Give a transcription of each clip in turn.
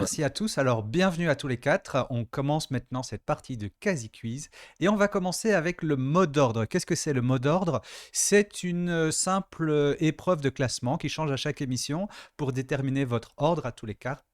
Merci à tous. Alors, bienvenue à tous les quatre. On commence maintenant cette partie de Quasi Quiz et on va commencer avec le mot d'ordre. Qu'est-ce que c'est le mot d'ordre? C'est une simple épreuve de classement qui change à chaque émission pour déterminer votre ordre à tous les quatre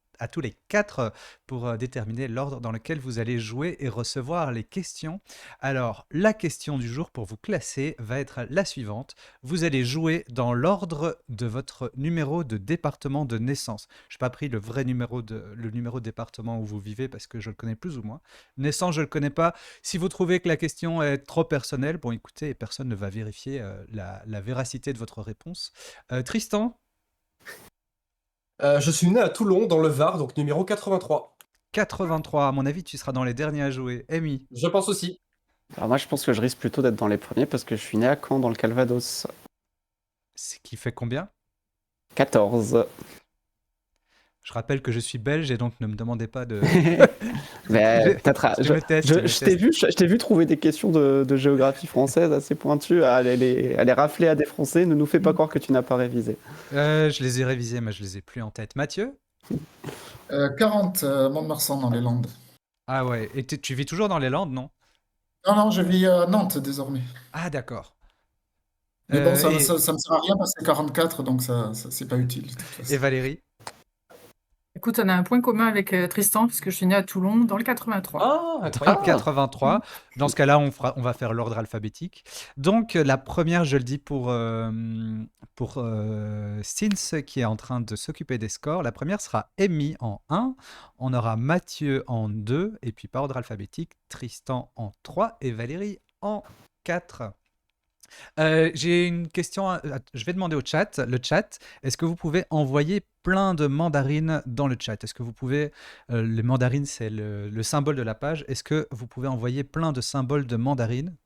pour déterminer l'ordre dans lequel vous allez jouer et recevoir les questions. Alors, la question du jour pour vous classer va être la suivante. Vous allez jouer dans l'ordre de votre numéro de département de naissance. Je n'ai pas pris le numéro de département où vous vivez parce que je le connais plus ou moins. Naissance, je ne le connais pas. Si vous trouvez que la question est trop personnelle, bon écoutez, personne ne va vérifier la véracité de votre réponse. Tristan, Je suis né à Toulon, dans le Var, donc numéro 83. 83, à mon avis, tu seras dans les derniers à jouer. Amy, Je pense aussi. Alors moi, je pense que je risque plutôt d'être dans les premiers parce que je suis né à Caen, dans le Calvados. c'est qui fait combien? 14. Je rappelle que je suis belge et donc ne me demandez pas de... Mais je, peut-être. je me teste, je me teste. Je t'ai vu trouver des questions de géographie française assez pointues, à les rafler à des Français. Ne nous fais pas croire que tu n'as pas révisé. Je les ai révisés, mais je les ai plus en tête. Mathieu? 40, Mont-de-Marsan dans les Landes. Ah ouais, et tu vis toujours dans les Landes, non? Non, non, je vis à Nantes désormais. Ah d'accord. Mais bon, ça, Et, ça, ça me sert à rien parce que c'est 44, donc ça c'est pas utile de toute et façon. Valérie? Écoute, on a un point commun avec Tristan, puisque je suis né à Toulon dans le 83. Ah, Dans le incroyable. 83. Dans ce cas-là, on va faire l'ordre alphabétique. Donc, la première, je le dis pour Sins qui est en train de s'occuper des scores. La première sera Amy en 1. On aura Mathieu en 2. Et puis, par ordre alphabétique, Tristan en 3 et Valérie en 4. J'ai une question. Je vais demander au chat. Le chat, est-ce que vous pouvez envoyer plein de mandarines dans le chat? Est-ce que vous pouvez. Les mandarines, c'est le symbole de la page. Est-ce que vous pouvez envoyer plein de symboles de mandarines?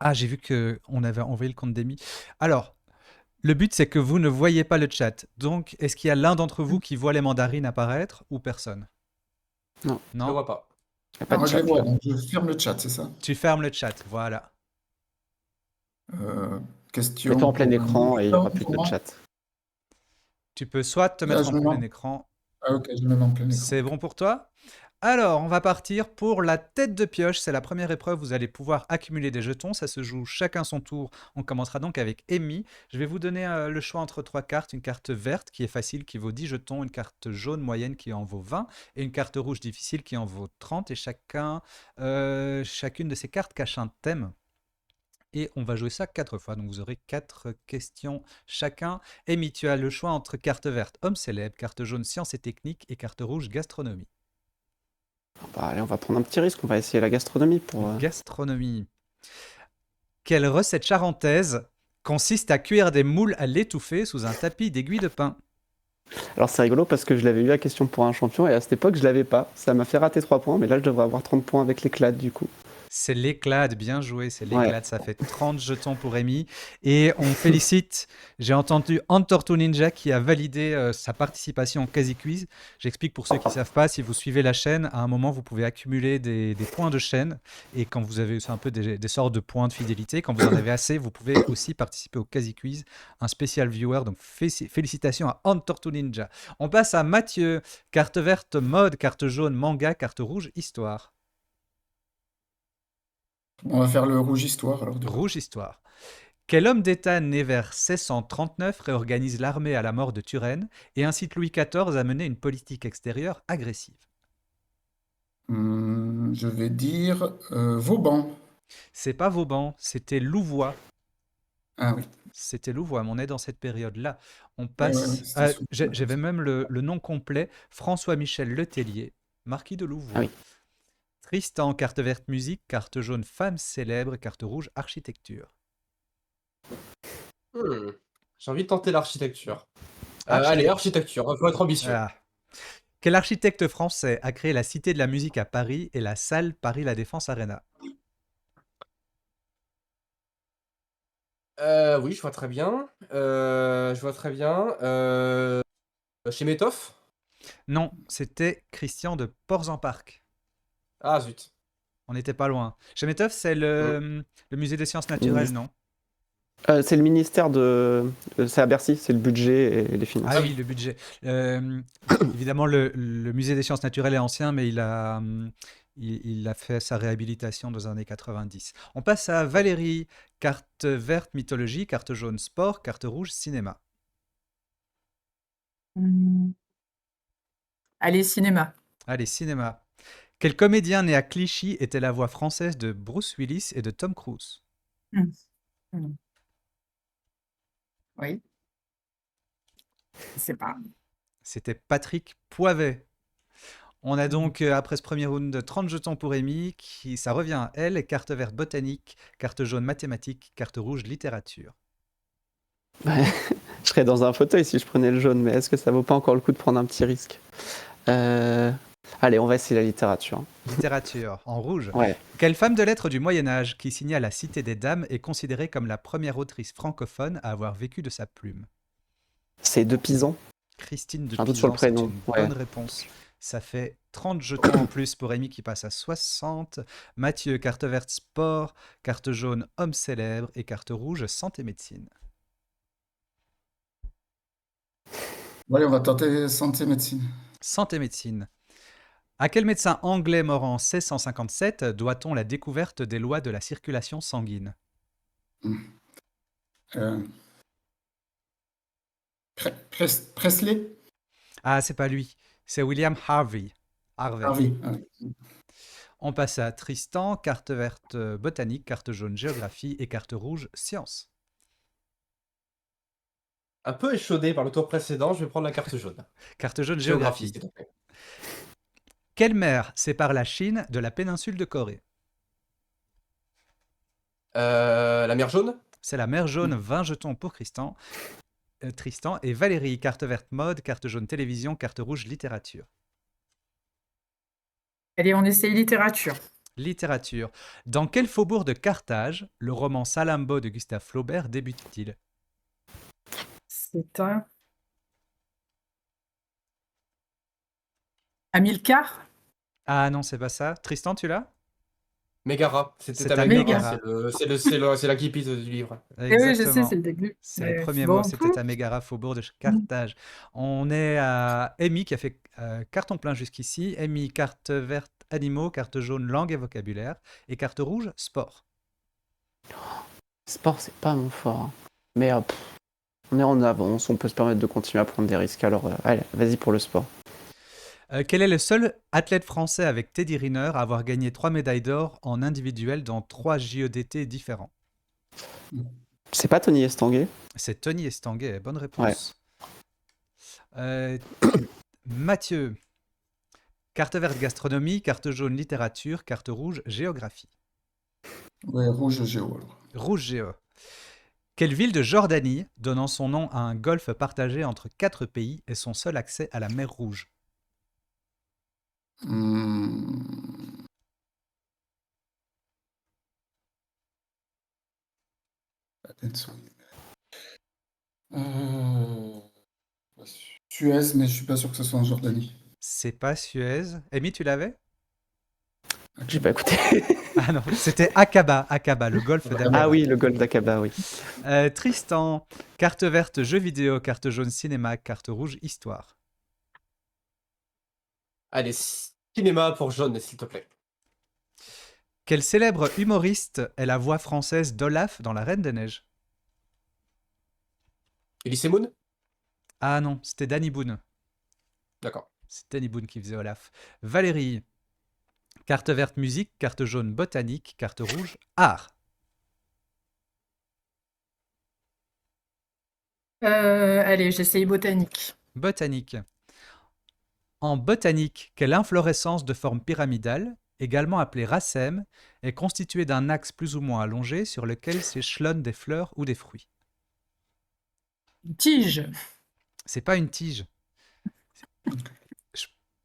Ah, j'ai vu qu'on avait envoyé le compte d'Emi. Alors, le but, c'est que vous ne voyez pas le chat. Donc, est-ce qu'il y a l'un d'entre vous qui voit les mandarines apparaître ou personne? Non. Je le Non? vois pas. Y a pas Moi de je les chat, vois, là. donc je ferme le chat, c'est ça? Tu fermes le chat. Voilà. Euh, Mets-toi question en plein pour écran et il n'y aura plus pour que le moi. chat. Tu peux soit te Là, mettre je en me plein mets écran. Ah ok, je me mets en plein écran. C'est bon pour toi? Alors, on va partir pour la tête de pioche. C'est la première épreuve. Vous allez pouvoir accumuler des jetons. Ça se joue chacun son tour. On commencera donc avec Amy. Je vais vous donner le choix entre trois cartes. Une carte verte qui est facile, qui vaut 10 jetons. Une carte jaune moyenne qui en vaut 20. Et une carte rouge difficile qui en vaut 30. Et chacune de ces cartes cache un thème. Et on va jouer ça 4 fois. Donc vous aurez 4 questions chacun. Amy, tu as le choix entre carte verte, homme célèbre, carte jaune, sciences et techniques, et carte rouge, gastronomie. Bah, allez, on va prendre un petit risque. On va essayer la gastronomie pour. Gastronomie. Quelle recette charentaise consiste à cuire des moules à l'étouffée sous un tapis d'aiguilles de pin? Alors c'est rigolo parce que je l'avais eu la question pour un champion et à cette époque je l'avais pas. Ça m'a fait rater 3 points, mais là je devrais avoir 30 points avec l'éclat du coup. C'est l'éclate, bien joué, c'est Ouais. l'éclate, ça fait 30 jetons pour Amy. Et on félicite, j'ai entendu Antorto Ninja qui a validé sa participation au Quasi Quiz. J'explique pour ceux qui ne savent pas, si vous suivez la chaîne, à un moment vous pouvez accumuler des points de chaîne. Et quand vous avez, c'est un peu des sortes de points de fidélité, quand vous en avez assez, vous pouvez aussi participer au Quasi Quiz, un spécial viewer. Donc félicitations à Antorto Ninja. On passe à Mathieu, carte verte mode, carte jaune manga, carte rouge histoire. On va faire le rouge histoire alors. Rouge histoire. Quel homme d'État né vers 1639 réorganise l'armée à la mort de Turenne et incite Louis XIV à mener une politique extérieure agressive? Je vais dire Vauban. C'est pas Vauban, c'était Louvois. Ah oui, C'était Louvois, mais on est dans cette période-là. On ouais, ouais, passe. c'était sous. J'avais même le nom complet, François-Michel Letellier, marquis de Louvois. Ah oui. Tristan, carte verte musique, carte jaune femme célèbre, carte rouge architecture. J'ai envie de tenter l'architecture. Architecture. Allez, architecture, faut être ambitieux. Ah. Quel architecte français a créé la Cité de la musique à Paris et la salle Paris La Défense Arena? Oui, je vois très bien. Je vois très bien. Chez Métoff? Non, c'était Christian de Ports-en-Parc. Ah zut. On n'était pas loin. Chemetov, c'est le musée des sciences naturelles, non? C'est le ministère de. C'est à Bercy, c'est le budget et les finances. Ah oui, le budget. Euh, Évidemment, le musée des sciences naturelles est ancien, mais il a fait sa réhabilitation dans les années 90. On passe à Valérie. Carte verte, mythologie. Carte jaune, sport. Carte rouge, cinéma. Hmm. Allez, cinéma. Allez, cinéma. Quel comédien né à Clichy était la voix française de Bruce Willis et de Tom Cruise? Hmm. Hmm. Oui, je sais pas. C'était Patrick Poivet. On a donc, après ce premier round, 30 jetons pour Amy, ça revient à elle. Carte verte, botanique. Carte jaune, mathématiques. Carte rouge, littérature. Ouais. Je serais dans un fauteuil si je prenais le jaune, mais est-ce que ça vaut pas encore le coup de prendre un petit risque? Allez, on va essayer la littérature. Littérature, en rouge. Ouais. Quelle femme de lettres du Moyen-Âge, qui signa La Cité des Dames, est considérée comme la première autrice francophone à avoir vécu de sa plume? C'est de Pizan. Christine de J'ai un doute sur le Pizan, c'est prénom. une Ouais. bonne réponse. Ça fait 30 jetons en plus pour Amy qui passe à 60. Mathieu, carte verte sport, carte jaune homme célèbre et carte rouge santé médecine. Allez, on va tenter santé médecine. Santé médecine. À quel médecin anglais mort en 1657 doit-on la découverte des lois de la circulation sanguine? Euh, Presley? Ah, c'est pas lui, c'est William Harvey. Harvey. Harvey. On passe à Tristan, carte verte botanique, carte jaune géographie et carte rouge sciences. Un peu échaudé par le tour précédent, je vais prendre la carte jaune. Carte jaune Géographie, géographie. s'il te plaît. Quelle mer sépare la Chine de la péninsule de Corée? La mer jaune? C'est la mer jaune, 20 jetons pour Tristan. Et Valérie, carte verte mode, carte jaune télévision, carte rouge littérature. Allez, on essaye littérature. Littérature. Dans quel faubourg de Carthage le roman Salammbô de Gustave Flaubert débute-t-il? C'est un Hamilcar? Ah non, c'est pas ça. Tristan, tu l'as? Mégara. C'est C'était à à Mégara. Mégara. C'est la guipite du livre. Eh oui, je sais, Exactement. c'est le début. C'est le Mais premier bon, mot, c'était à Mégara, faubourg de Carthage. On est à Amy qui a fait carton plein jusqu'ici. Amy, carte verte animaux, carte jaune langue et vocabulaire, et carte rouge sport. Sport, c'est pas mon fort. Hein. Mais on est en avance, on peut se permettre de continuer à prendre des risques. Alors, allez, vas-y pour le sport. Quel est le seul athlète français avec Teddy Riner à avoir gagné 3 médailles d'or en individuel dans 3 JODT différents? C'est pas Tony Estanguet? C'est Tony Estanguet, bonne réponse. Mathieu, carte verte gastronomie, carte jaune littérature, carte rouge géographie. Ouais, rouge géo alors. Rouge géo. Quelle ville de Jordanie, donnant son nom à un golfe partagé entre 4 pays, est son seul accès à la mer Rouge? Suez, mais je suis pas sûr que ce soit en Jordanie. C'est pas Suez. Amy, tu l'avais? J'ai pas écouté. Ah non, c'était Aqaba, le golfe d'Aqaba. Ah oui, le golfe d'Aqaba, oui. Tristan, carte verte jeux vidéo, carte jaune cinéma, carte rouge histoire. Allez, cinéma pour jaune, s'il te plaît. Quel célèbre humoriste est la voix française d'Olaf dans La Reine des Neiges? Elise Moon? Ah non, c'était Danny Boone. D'accord. C'est Danny Boone qui faisait Olaf. Valérie, carte verte musique, carte jaune botanique, carte rouge art. allez, j'essaye botanique. Botanique. En botanique, quelle inflorescence de forme pyramidale, également appelée racème, est constituée d'un axe plus ou moins allongé sur lequel s'échelonnent des fleurs ou des fruits? Une tige. C'est pas une tige.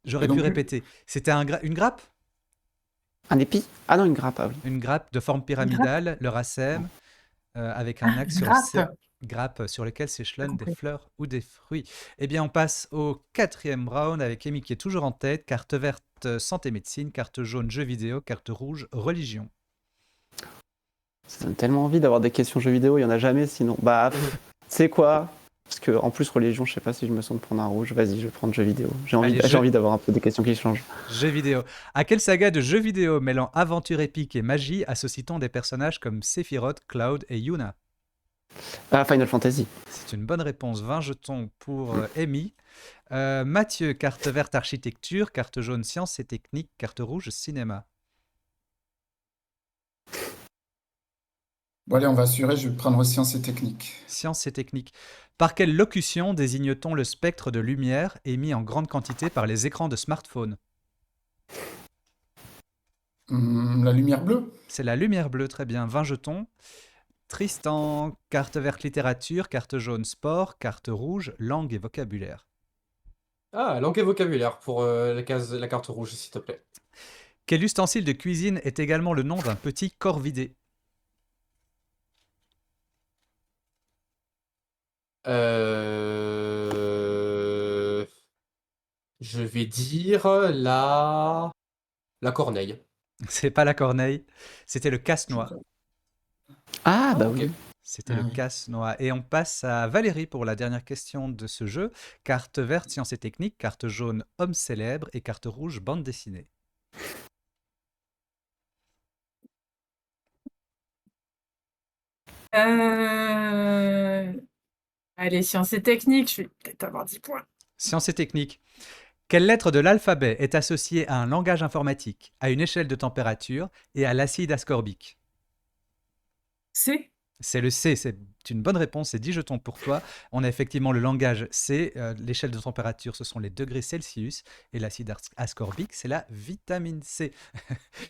J'aurais Et non pu plus. répéter. C'était une grappe? Un épi? Ah non, une grappe, ah oui. Une grappe de forme pyramidale, le racème, avec un axe sur Grappe. grappe sur lequel s'échelonnent des compris. fleurs ou des fruits. Eh bien, on passe au 4e round avec Amy qui est toujours en tête. Carte verte santé médecine, carte jaune jeux vidéo, carte rouge religion. Ça donne tellement envie d'avoir des questions jeux vidéo, il y en a jamais sinon. Bah, tu sais quoi? Parce que en plus religion, je sais pas si je me sens de prendre un rouge. Vas-y, je vais prendre jeux vidéo. Allez, J'ai envie d'avoir un peu des questions qui changent. jeux vidéo. À quelle saga de jeux vidéo mêlant aventure épique et magie associe-t-on des personnages comme Sephiroth, Cloud et Yuna? Ah, Final Fantasy. C'est une bonne réponse. 20 jetons pour Amy. Mathieu, carte verte architecture, carte jaune sciences et techniques, carte rouge cinéma. Bon, allez, on va assurer, je vais prendre sciences et techniques. Sciences et techniques. Par quelle locution désigne-t-on le spectre de lumière émis en grande quantité par les écrans de smartphone? La lumière bleue. C'est la lumière bleue, très bien. 20 jetons. Tristan, carte verte littérature, carte jaune sport, carte rouge langue et vocabulaire. Ah, langue et vocabulaire pour la carte rouge, s'il te plaît. Quel ustensile de cuisine est également le nom d'un petit corvidé? Je vais dire la corneille. C'est pas la corneille, c'était le casse-noix. Ah, bah ok. oui. C'était Ah le oui. casse-noix. Et on passe à Valérie pour la dernière question de ce jeu. Carte verte, sciences et techniques, carte jaune, homme célèbre et carte rouge, bande dessinée. Euh, Allez, sciences et techniques, je vais peut-être avoir 10 points. Sciences et techniques. Quelle lettre de l'alphabet est associée à un langage informatique, à une échelle de température et à l'acide ascorbique? C. C'est le C, c'est une bonne réponse, c'est 10 jetons pour toi. On a effectivement le langage C, l'échelle de température, ce sont les degrés Celsius, et l'acide ascorbique, c'est la vitamine C.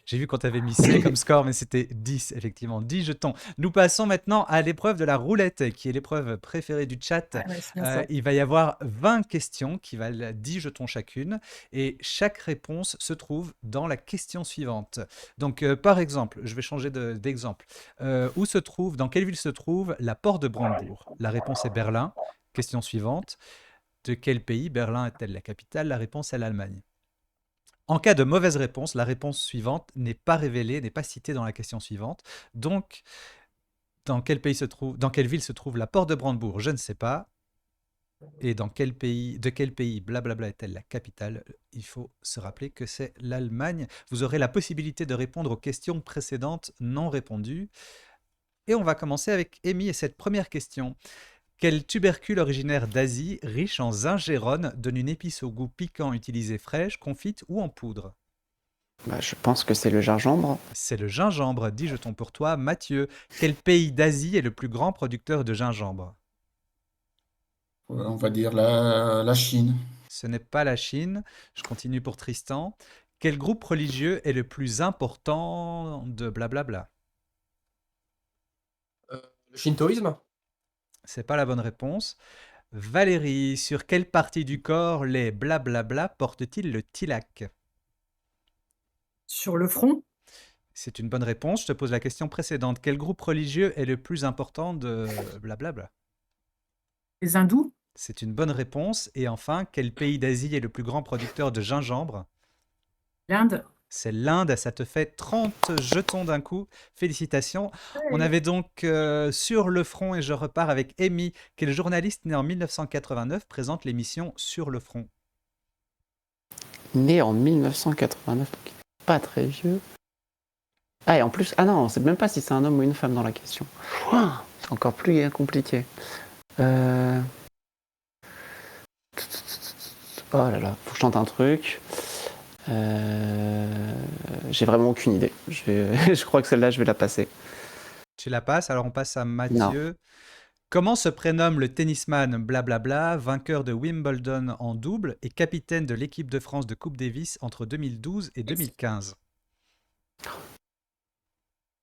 J'ai vu qu'on t'avait mis C comme score, mais c'était 10, effectivement, 10 jetons. Nous passons maintenant à l'épreuve de la roulette, qui est l'épreuve préférée du chat. Ouais, c'est bien ça. Il va y avoir 20 questions qui valent 10 jetons chacune, et chaque réponse se trouve dans la question suivante. Donc, par exemple, je vais changer d'exemple. Dans quelle ville se trouve la porte de Brandebourg? La réponse est Berlin. Question suivante. De quel pays Berlin est-elle la capitale? La réponse est l'Allemagne. En cas de mauvaise réponse, la réponse suivante n'est pas révélée, n'est pas citée dans la question suivante. Donc, dans quelle ville se trouve la porte de Brandebourg? Je ne sais pas. Et de quel pays, blablabla, est-elle la capitale? Il faut se rappeler que c'est l'Allemagne. Vous aurez la possibilité de répondre aux questions précédentes non répondues. Et on va commencer avec Amy et cette première question. Quel tubercule originaire d'Asie, riche en zingérone, donne une épice au goût piquant utilisée fraîche, confite ou en poudre? Bah, je pense que c'est le gingembre. C'est le gingembre. 10 jetons pour toi. Mathieu, quel pays d'Asie est le plus grand producteur de gingembre? On va dire la Chine. Ce n'est pas la Chine. Je continue pour Tristan. Quel groupe religieux est le plus important de blablabla? Le shintoïsme? C'est pas la bonne réponse. Valérie, sur quelle partie du corps les blablabla portent-ils le tilak? Sur le front, C'est une bonne réponse. Je te pose la question précédente. Quel groupe religieux est le plus important de blablabla? les hindous, C'est une bonne réponse. Et enfin, quel pays d'Asie est le plus grand producteur de gingembre? l'Inde. C'est l'Inde. Ça te fait 30 jetons d'un coup. Félicitations. On avait donc Sur le front, et je repars avec Amy, qui est le journaliste né en 1989, présente l'émission Sur le front. Né en 1989, donc pas très vieux. Ah, et en plus, ah non, on sait même pas si c'est un homme ou une femme dans la question. Ouah, c'est encore plus compliqué. Oh là là, faut que je tente un truc. J'ai vraiment aucune idée. Je crois que celle-là, je vais la passer. Tu la passes, alors on passe à Mathieu. Comment se prénomme le tennisman blablabla, vainqueur de Wimbledon en double et capitaine de l'équipe de France de Coupe Davis entre 2012 et 2015?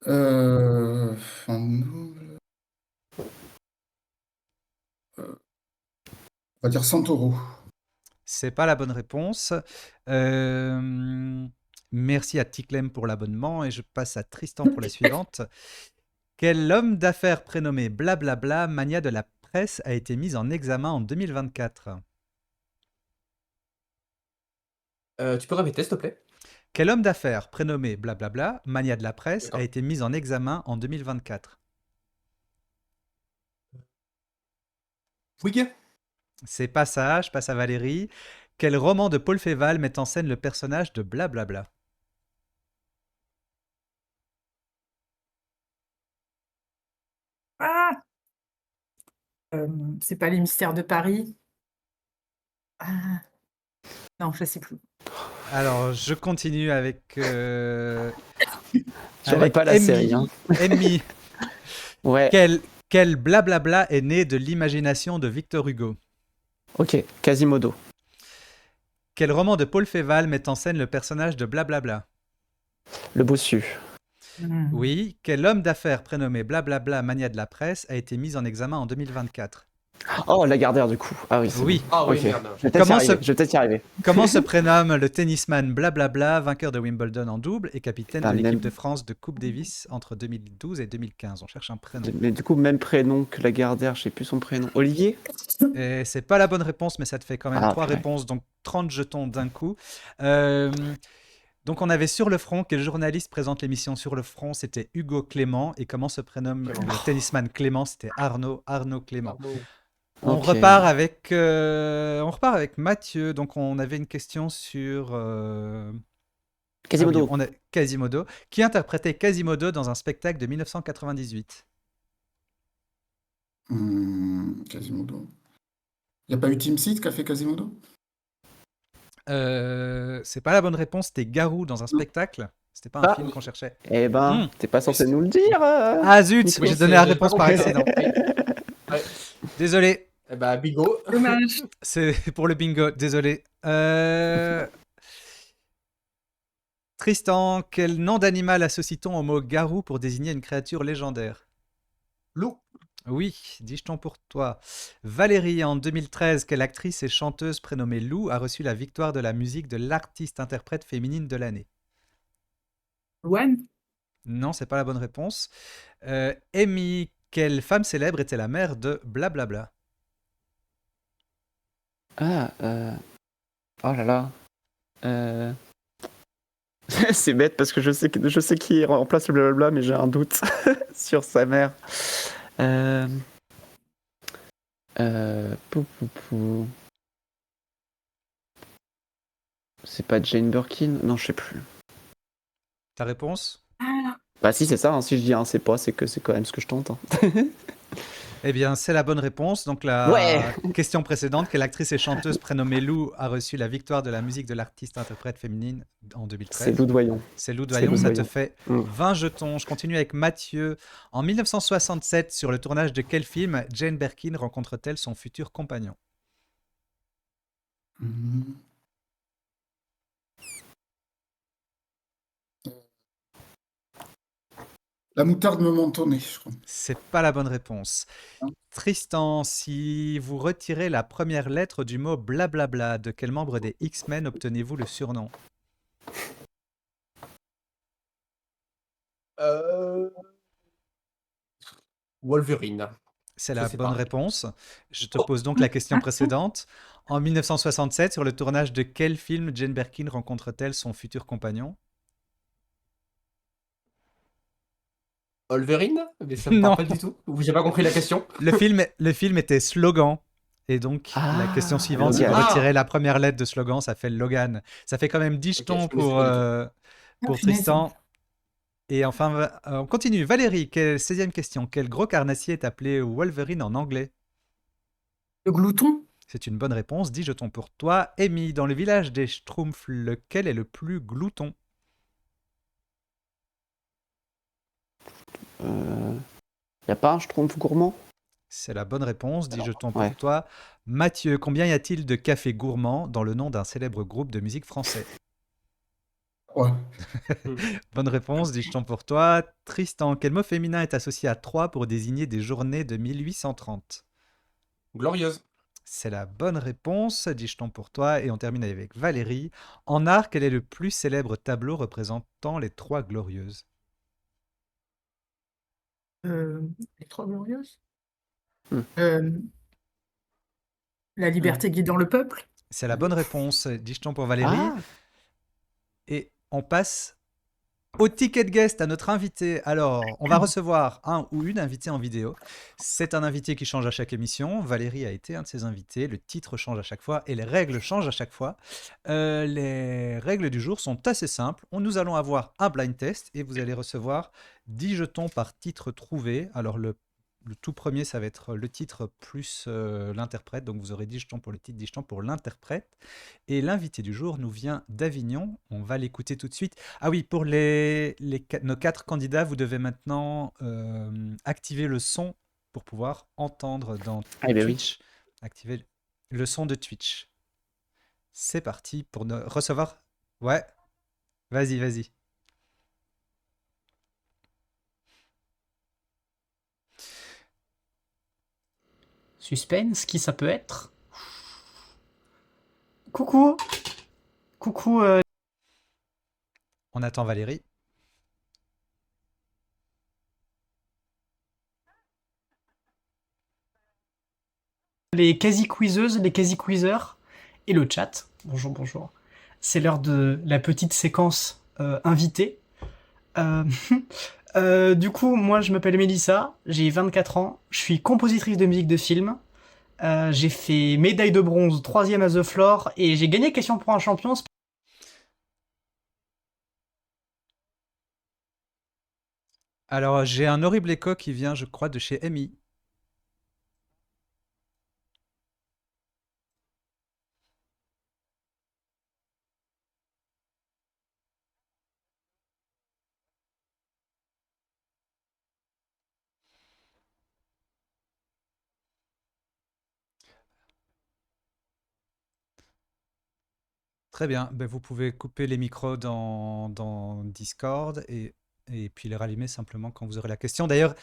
En double. On va dire Santoro. C'est pas la bonne réponse. Merci à Ticlem pour l'abonnement et je passe à Tristan pour la suivante. Quel homme d'affaires prénommé blablabla, mania de la presse, a été mis en examen en 2024? Tu peux répéter, s'il te plaît? Quel homme d'affaires prénommé blablabla, mania de la presse, D'accord. a été mis en examen en 2024? Bouygues? C'est pas ça, je passe à Valérie. Quel roman de Paul Féval met en scène le personnage de blablabla? Ah! C'est pas les mystères de Paris. Ah, non, je sais plus. Alors, je continue avec, J'aurais pas la série, hein. Amy. Ouais, Quel blablabla est né de l'imagination de Victor Hugo? ok. Quasimodo. Quel roman de Paul Féval met en scène le personnage de blablabla? Le bossu. Oui. Quel homme d'affaires prénommé blablabla, mania de la presse, a été mis en examen en 2024? Oh, Lagardère, du coup. Ah oui, c'est Oui. bon. Ah oui, Ok. merde. Je vais peut-être y Comment arriver. se- Je vais peut-être y arriver. Comment se prénomme le tennisman blablabla, vainqueur de Wimbledon en double et capitaine de Ah, l'équipe même- de France de Coupe Davis entre 2012 et 2015? On cherche un prénom. Mais du coup, même prénom que Lagardère, je sais plus son prénom. Olivier? Et c'est pas la bonne réponse, mais ça te fait quand même Ah, 3 purée. réponses, donc 30 jetons d'un coup. Euh, donc on avait Sur le Front, quel journaliste présente l'émission Sur le Front? C'était Hugo Clément. Et comment se prénomme Clément. le tennisman Clément? C'était Arnaud Clément. Pardon. On Ok. repart avec Mathieu. Donc on avait une question sur Quasimodo. on a Quasimodo. Qui interprétait Quasimodo dans un spectacle de 1998? Quasimodo. Il n'y a pas eu Team Seed qui a fait Quasimodo? C'est pas la bonne réponse. C'était Garou dans un spectacle. C'était pas un Ah. film qu'on cherchait. Eh ben, Hmm. t'es pas censé nous le dire. Ah zut, Nico. j'ai donné la j'ai pas réponse par compris, accident. Ouais. Désolé, Eh bah, Bigot. Dommage. c'est pour le bingo, désolé. Tristan, quel nom d'animal associe-t-on au mot garou pour désigner une créature légendaire? Loup. Oui, dis-je-t-on pour toi. Valérie, en 2013, quelle actrice et chanteuse prénommée Lou a reçu la victoire de la musique de l'artiste-interprète féminine de l'année? Louane. Non, c'est pas la bonne réponse. Amy, quelle femme célèbre était la mère de blablabla? Ah, oh là là. C'est bête parce que je sais qui remplace le blablabla, mais j'ai un doute sur sa mère. Pou, pou, pou. C'est pas Jane Birkin? Non, je sais plus. Ta réponse? Ah, Bah si, c'est ça, hein. Si je dis c'est pas, c'est que c'est quand même ce que je tente, hein. Eh bien, c'est la bonne réponse. Donc, la Ouais. question précédente, quelle actrice et chanteuse prénommée Lou a reçu la victoire de la musique de l'artiste-interprète féminine en C'est 2013? Lou Doyon. C'est Lou C'est Doyon, Lou ça te Doyon. fait Mm. 20 jetons. Je continue avec Mathieu. En 1967, sur le tournage de quel film Jane Birkin rencontre-t-elle son futur compagnon? Mhm. La moutarde me mentonnait, je crois. C'est pas la bonne réponse. Tristan, si vous retirez la première lettre du mot blablabla, de quel membre des X-Men obtenez-vous le surnom? Wolverine. C'est Je la sais bonne pas. réponse. Je te pose donc la question précédente. En 1967, sur le tournage de quel film Jane Birkin rencontre-t-elle son futur compagnon? Wolverine? Mais ça me Non. parle pas du tout. J'ai pas compris la question. Le film était Slogan. Et donc, la question suivante, si vous Logan. retirez la première lettre de Slogan, ça fait Logan. Ça fait quand même 10 jetons je connaissais pas du pour punaise. Tristan. Et enfin, on continue. Valérie, 16e question. Quel gros carnassier est appelé Wolverine en anglais? Le glouton. C'est une bonne réponse. 10 jetons pour toi. Amy, dans le village des Schtroumpfs, lequel est le plus glouton? Y a pas un Schtroumpf gourmand? C'est la bonne réponse. 10 jetons pour ouais. toi. Mathieu, combien y a-t-il de cafés gourmands dans le nom d'un célèbre groupe de musique français? Ouais. Bonne réponse, 10 jetons pour toi. Tristan, quel mot féminin est associé à 3 pour désigner des journées de 1830? Glorieuse. C'est la bonne réponse, 10 jetons pour toi. Et on termine avec Valérie. En art, quel est le plus célèbre tableau représentant les Trois Glorieuses? Les Trois Glorieuses. Hmm. La liberté guidant le peuple. C'est la bonne réponse, 10 jetons pour Valérie. Ah, Et on passe au ticket de guest, à notre invité. Alors, on va recevoir un ou une invitée en vidéo. C'est un invité qui change à chaque émission. Valérie a été un de ses invités. Le titre change à chaque fois et les règles changent à chaque fois. Les règles du jour sont assez simples. Nous allons avoir un blind test et vous allez recevoir 10 jetons par titre trouvé. Alors, le tout premier, ça va être le titre plus l'interprète. Donc, vous aurez 10 jetons pour le titre, 10 jetons pour l'interprète. Et l'invité du jour nous vient d'Avignon. On va l'écouter tout de suite. Ah oui, pour nos 4 candidats, vous devez maintenant activer le son pour pouvoir entendre dans Ah, ben oui. Twitch. Activer le son de Twitch. C'est parti pour recevoir. Ouais, vas-y, vas-y. Suspense, qui ça peut être? Coucou. Coucou, On attend Valérie. les quasi-quizeuses, les quasi-quizeurs et le chat. Bonjour, bonjour. C'est l'heure de la petite séquence invitée. Euh, du coup, moi, je m'appelle Mélissa, j'ai 24 ans, je suis compositrice de musique de film. J'ai fait médaille de bronze, 3e à The Floor, et j'ai gagné Question pour un champion. Alors, j'ai un horrible écho qui vient, je crois, de chez Amy. Très bien, ben, vous pouvez couper les micros dans Discord et puis les rallumer simplement quand vous aurez la question. D'ailleurs,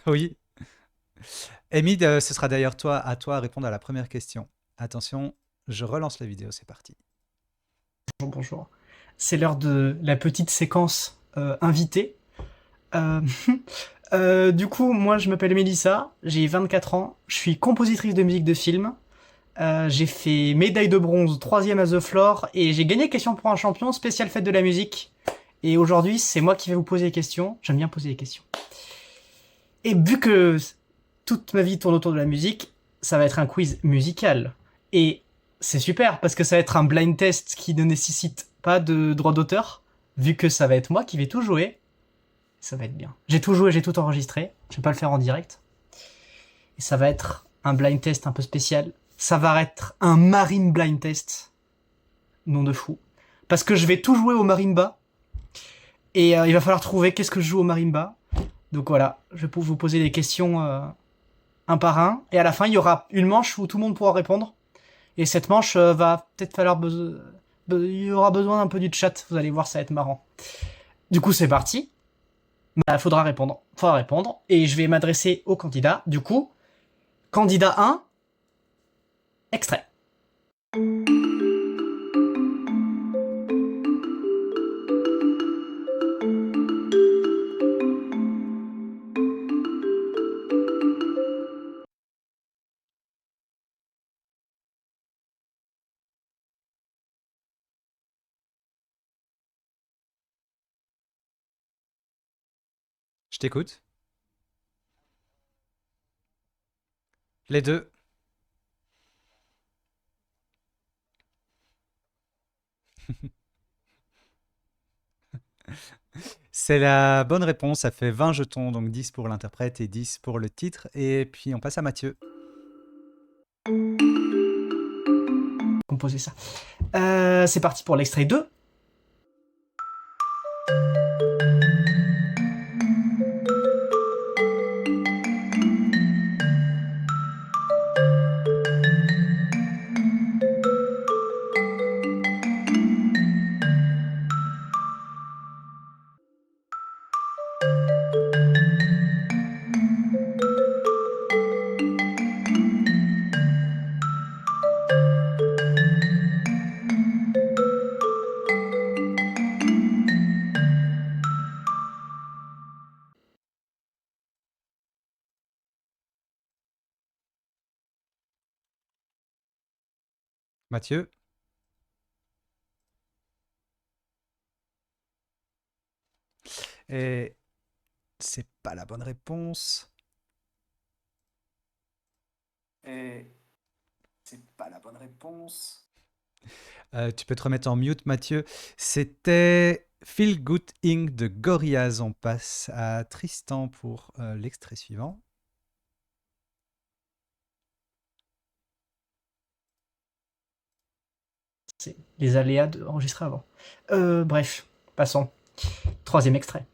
oui, Amy, ce sera d'ailleurs à toi à répondre à la première question. Attention, je relance la vidéo, c'est parti. Bonjour, bonjour. C'est l'heure de la petite séquence invitée. Euh, du coup, moi, je m'appelle Mélissa, j'ai 24 ans, je suis compositrice de musique de film. J'ai fait médaille de bronze, 3e à The Floor, et j'ai gagné Question pour un champion, spécial fête de la musique. Et aujourd'hui, c'est moi qui vais vous poser les questions. J'aime bien poser les questions. Et vu que toute ma vie tourne autour de la musique, ça va être un quiz musical. Et c'est super, parce que ça va être un blind test qui ne nécessite pas de droit d'auteur, vu que ça va être moi qui vais tout jouer. Ça va être bien. J'ai tout joué, j'ai tout enregistré. Je vais pas le faire en direct. Et ça va être un blind test un peu spécial. Ça va être un marine blind test. Nom de fou. Parce que je vais tout jouer au marimba. Et il va falloir trouver qu'est-ce que je joue au marimba. Donc voilà, je vais vous poser des questions un par un. Et à la fin, il y aura une manche où tout le monde pourra répondre. Et cette manche va peut-être falloir... il y aura besoin d'un peu du chat. Vous allez voir, ça va être marrant. Du coup, c'est parti. Bah, faudra répondre. Et je vais m'adresser aux candidats. Du coup, candidat 1, extrait. Je t'écoute. Les deux. C'est la bonne réponse, ça fait 20 jetons, donc 10 pour l'interprète et 10 pour le titre. Et puis on passe à Mathieu. Composer ça. C'est parti pour l'extrait 2. Mathieu? Et c'est pas la bonne réponse. Et c'est pas la bonne réponse. Tu peux te remettre en mute, Mathieu. C'était Feel Good Inc. de Gorillaz. On passe à Tristan pour l'extrait suivant. C'est les aléas d'enregistrer avant. Bref, passons. Troisième extrait.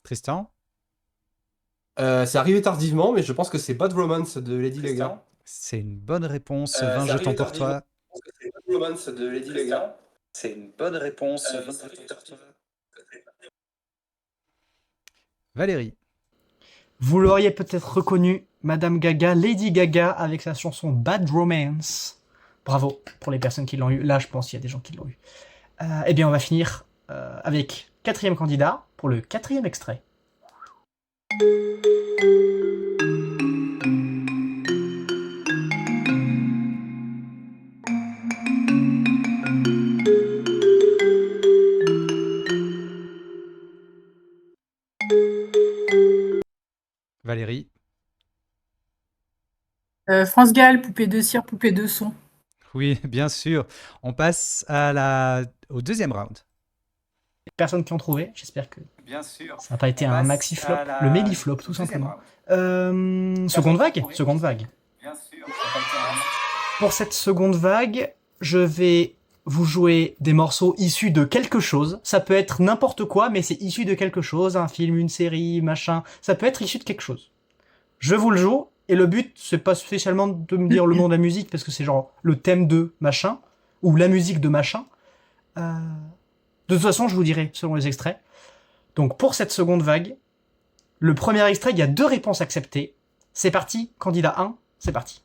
Tristan? C'est arrivé tardivement, mais je pense que c'est Bad Romance de Lady Gaga. C'est une bonne réponse. C'est 20 jetons arrivé pour tardivement. toi. Je pense que c'est Bad Romance de Lady Gaga. C'est une bonne réponse. 20 C'est jetons arrivé pour toi. tardivement. Valérie? Vous l'auriez peut-être reconnu, Madame Gaga, Lady Gaga, avec sa chanson Bad Romance. Bravo pour les personnes qui l'ont eu. Là, je pense qu'il y a des gens qui l'ont eu. Eh bien, on va finir avec quatrième candidat pour le quatrième extrait. Valérie? France Gall, poupée de cire, poupée de son. Oui, bien sûr. On passe au deuxième round. Les personnes qui ont trouvé, j'espère que Bien sûr. ça n'a pas été un maxi flop, le méli flop tout simplement. Seconde vague. Bien sûr. Pour cette seconde vague, je vais vous jouer des morceaux issus de quelque chose. Ça peut être n'importe quoi, mais c'est issu de quelque chose, un film, une série, machin. Ça peut être issu de quelque chose. Je vous le joue, et le but, c'est pas spécialement de me dire le nom de la musique, parce que c'est genre le thème de machin, ou la musique de machin. De toute façon, je vous dirai selon les extraits. Donc pour cette seconde vague, le premier extrait, il y a 2 réponses acceptées. C'est parti, candidat 1, c'est parti.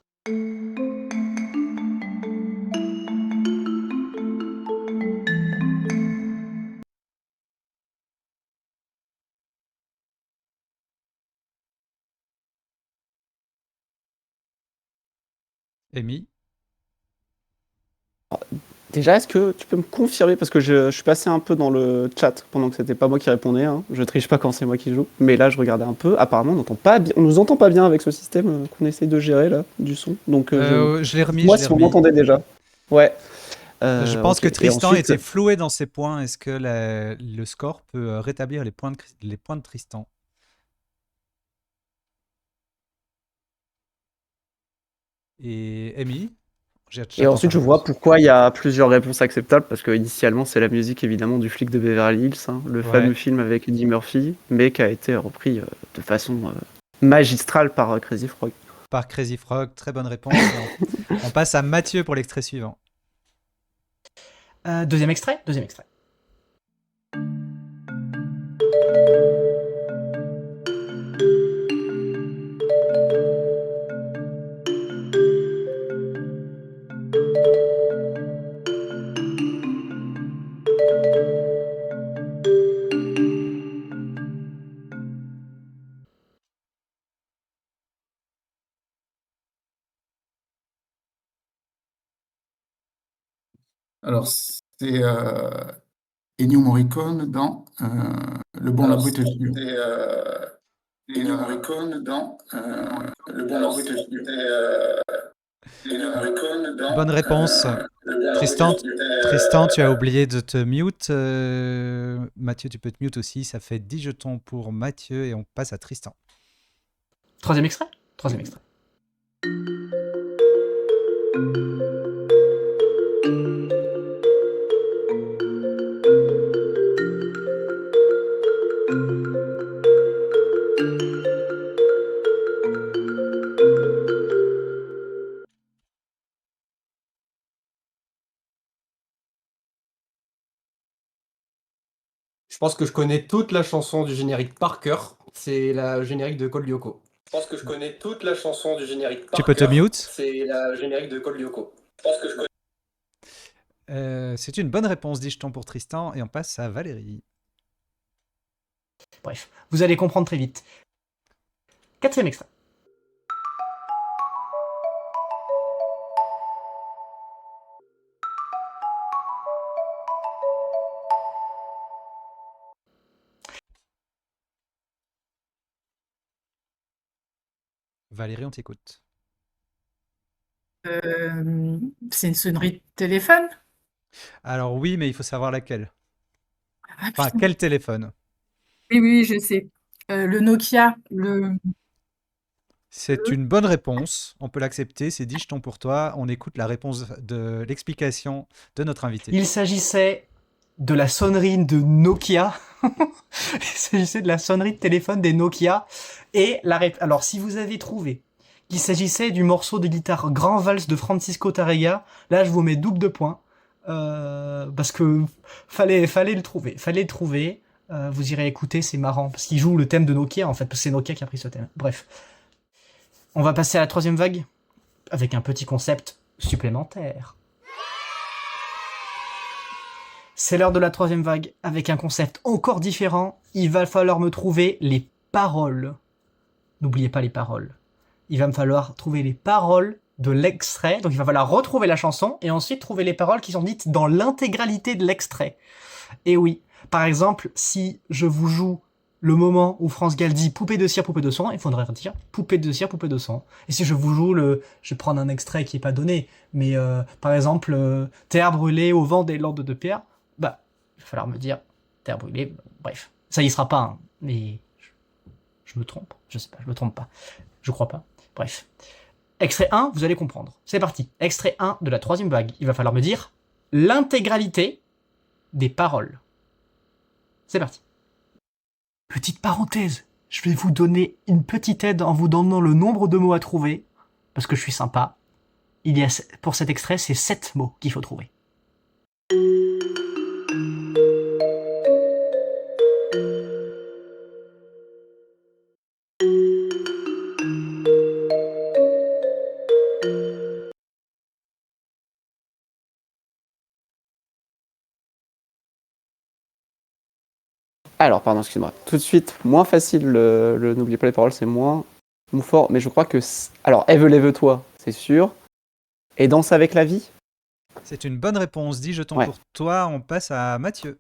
Amy? Déjà, est-ce que tu peux me confirmer, parce que je suis passé un peu dans le chat pendant que c'était pas moi qui répondais, hein. Je triche pas quand c'est moi qui joue, mais là je regardais un peu. Apparemment, on nous entend pas bien avec ce système qu'on essaie de gérer là, du son. Donc, Je l'ai remis. moi, je l'ai si on remis. m'entendait déjà. Ouais. Je pense Ok. que Et Tristan ensuite, était floué dans ses points. Est-ce que le score peut rétablir les points de Tristan? Et Amy? Et ensuite, je vois pourquoi il y a plusieurs réponses acceptables, parce que initialement, c'est la musique évidemment du flic de Beverly Hills, hein, le fameux film avec Eddie Murphy, mais qui a été repris de façon magistrale par Crazy Frog. Par Crazy Frog, très bonne réponse. On passe à Mathieu pour l'extrait suivant. Deuxième extrait. Alors, c'est Ennio Morricone dans Le Bon, la Brute et le Stupido. Ennio Morricone dans Le Bon, la Brute et le Stupido. Bonne réponse. Tristan, tu as oublié de te mute. Mathieu, tu peux te mute aussi. Ça fait 10 jetons pour Mathieu et on passe à Tristan. Troisième extrait. Je pense que je connais toute la chanson du générique par cœur. C'est le générique de Code Lyoko. Je pense que je connais toute la chanson du générique par Tu peux te cœur. mute. C'est le générique de Code Lyoko. Je pense que je connais. C'est une bonne réponse, dit jeton pour Tristan, et on passe à Valérie. Bref, vous allez comprendre très vite. 4e extrait. Valérie, on t'écoute. C'est une sonnerie de téléphone? Alors oui, mais il faut savoir laquelle. Ah, Enfin, putain. quel téléphone? Oui, oui, je sais. Le Nokia, C'est une bonne réponse, on peut l'accepter, c'est 10 jetons pour toi. On écoute la réponse de l'explication de notre invité. Il s'agissait de la sonnerie de Nokia. Il s'agissait de la sonnerie de téléphone des Nokia. Et alors, si vous avez trouvé qu'il s'agissait du morceau de guitare Grand Vals de Francisco Tárrega, là, je vous mets double de points. Parce que fallait le trouver. Fallait le trouver. Vous irez écouter, c'est marrant. Parce qu'il joue le thème de Nokia, en fait. Parce que c'est Nokia qui a pris ce thème. Bref. On va passer à la 3e vague. Avec un petit concept supplémentaire. C'est l'heure de la 3e vague, avec un concept encore différent. Il va falloir me trouver les paroles. N'oubliez pas les paroles. Il va me falloir trouver les paroles de l'extrait. Donc il va falloir retrouver la chanson et ensuite trouver les paroles qui sont dites dans l'intégralité de l'extrait. Et oui, par exemple, si je vous joue le moment où France Gall dit poupée de cire, poupée de sang, il faudrait dire poupée de cire, poupée de sang. Et si je vous joue je vais prendre un extrait qui est pas donné, mais par exemple, terre brûlée au vent des landes de pierre, bah, il va falloir me dire terre brûlée, bref. Ça y sera pas, hein, mais je me trompe, je sais pas, je me trompe pas. Je crois pas. Bref. Extrait 1, vous allez comprendre. C'est parti. Extrait 1 de la 3e vague. Il va falloir me dire l'intégralité des paroles. C'est parti. Petite parenthèse, je vais vous donner une petite aide en vous donnant le nombre de mots à trouver, parce que je suis sympa. Pour cet extrait, c'est 7 mots qu'il faut trouver. Alors, pardon, excuse-moi. Tout de suite, moins facile, n'oubliez pas les paroles, c'est moins fort, mais je crois que... Alors, Ève, lève-toi, c'est sûr. Et Danse avec la vie. C'est une bonne réponse, 10 jetons Ouais. pour toi. On passe à Mathieu.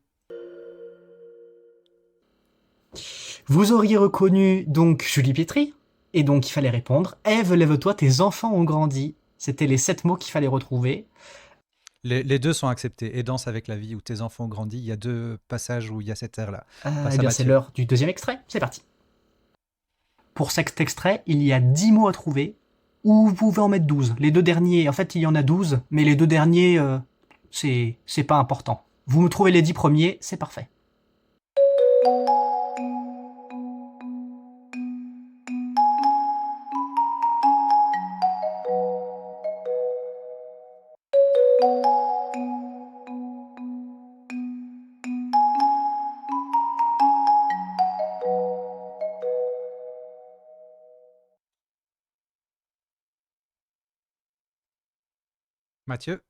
Vous auriez reconnu donc Julie Pietri, et donc il fallait répondre Ève, lève-toi, tes enfants ont grandi. C'était les 7 mots qu'il fallait retrouver. Les deux sont acceptés. Et Danse avec la vie ou Tes enfants ont grandi. Il y a 2 passages où il y a cette air-là. Eh à bien, c'est Mathieu. l'heure du 2e extrait. C'est parti. Pour cet extrait, il y a 10 mots à trouver, ou vous pouvez en mettre 12. Les 2 derniers, en fait, il y en a 12, mais les 2 derniers, c'est pas important. Vous me trouvez les 10 premiers, c'est parfait. Mathieu.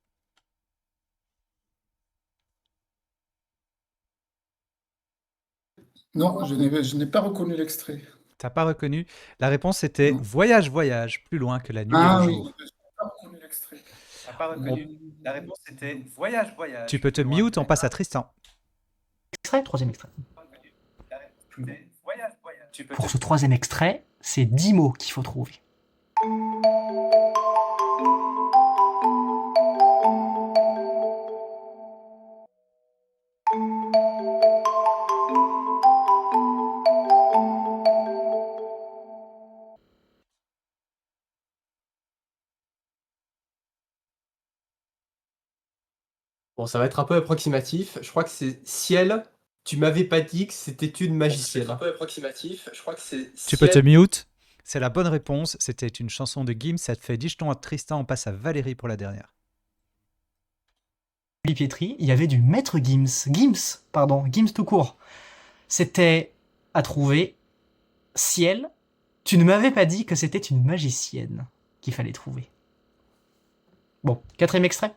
Non, je n'ai pas reconnu l'extrait. T'as pas reconnu. La réponse c'était Non. Voyage, voyage, plus loin que la nuit et Ah le oui, jour. je n'ai pas reconnu l'extrait. T'as pas reconnu. La réponse était voyage, voyage. Tu peux te Plus loin mute, que on la passe à Tristan. Extrait, 3e extrait. La réponse était voyage, voyage. Tu peux Pour te- ce 3e extrait, c'est 10 mots qu'il faut trouver. Bon, ça va être un peu approximatif. Je crois que c'est Ciel. Tu m'avais pas dit que c'était une magicienne. Un peu approximatif. Je crois que c'est Tu peux te Ciel. mute. C'est la bonne réponse. C'était une chanson de Gims. Ça te fait 10 jetons à Tristan. On passe à Valérie pour la dernière. Pietri, il y avait du Maître Gims. Gims tout court. C'était à trouver. Ciel, tu ne m'avais pas dit que c'était une magicienne qu'il fallait trouver. Bon, quatrième extrait.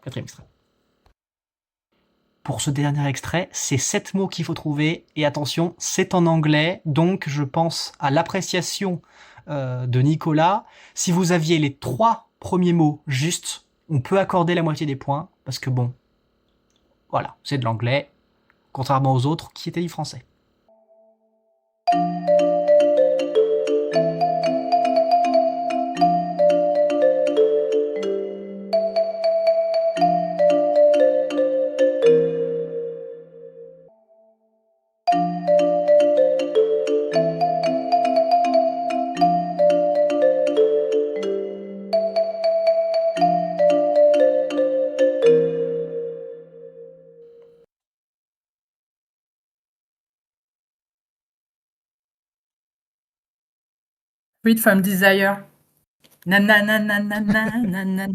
Pour ce dernier extrait, c'est 7 mots qu'il faut trouver. Et attention, c'est en anglais, donc je pense à l'appréciation de Nicolas. Si vous aviez les 3 premiers mots justes, on peut accorder la moitié des points, parce que bon, voilà, c'est de l'anglais, contrairement aux autres qui étaient du français. Freed from Desire. Nananananananananana.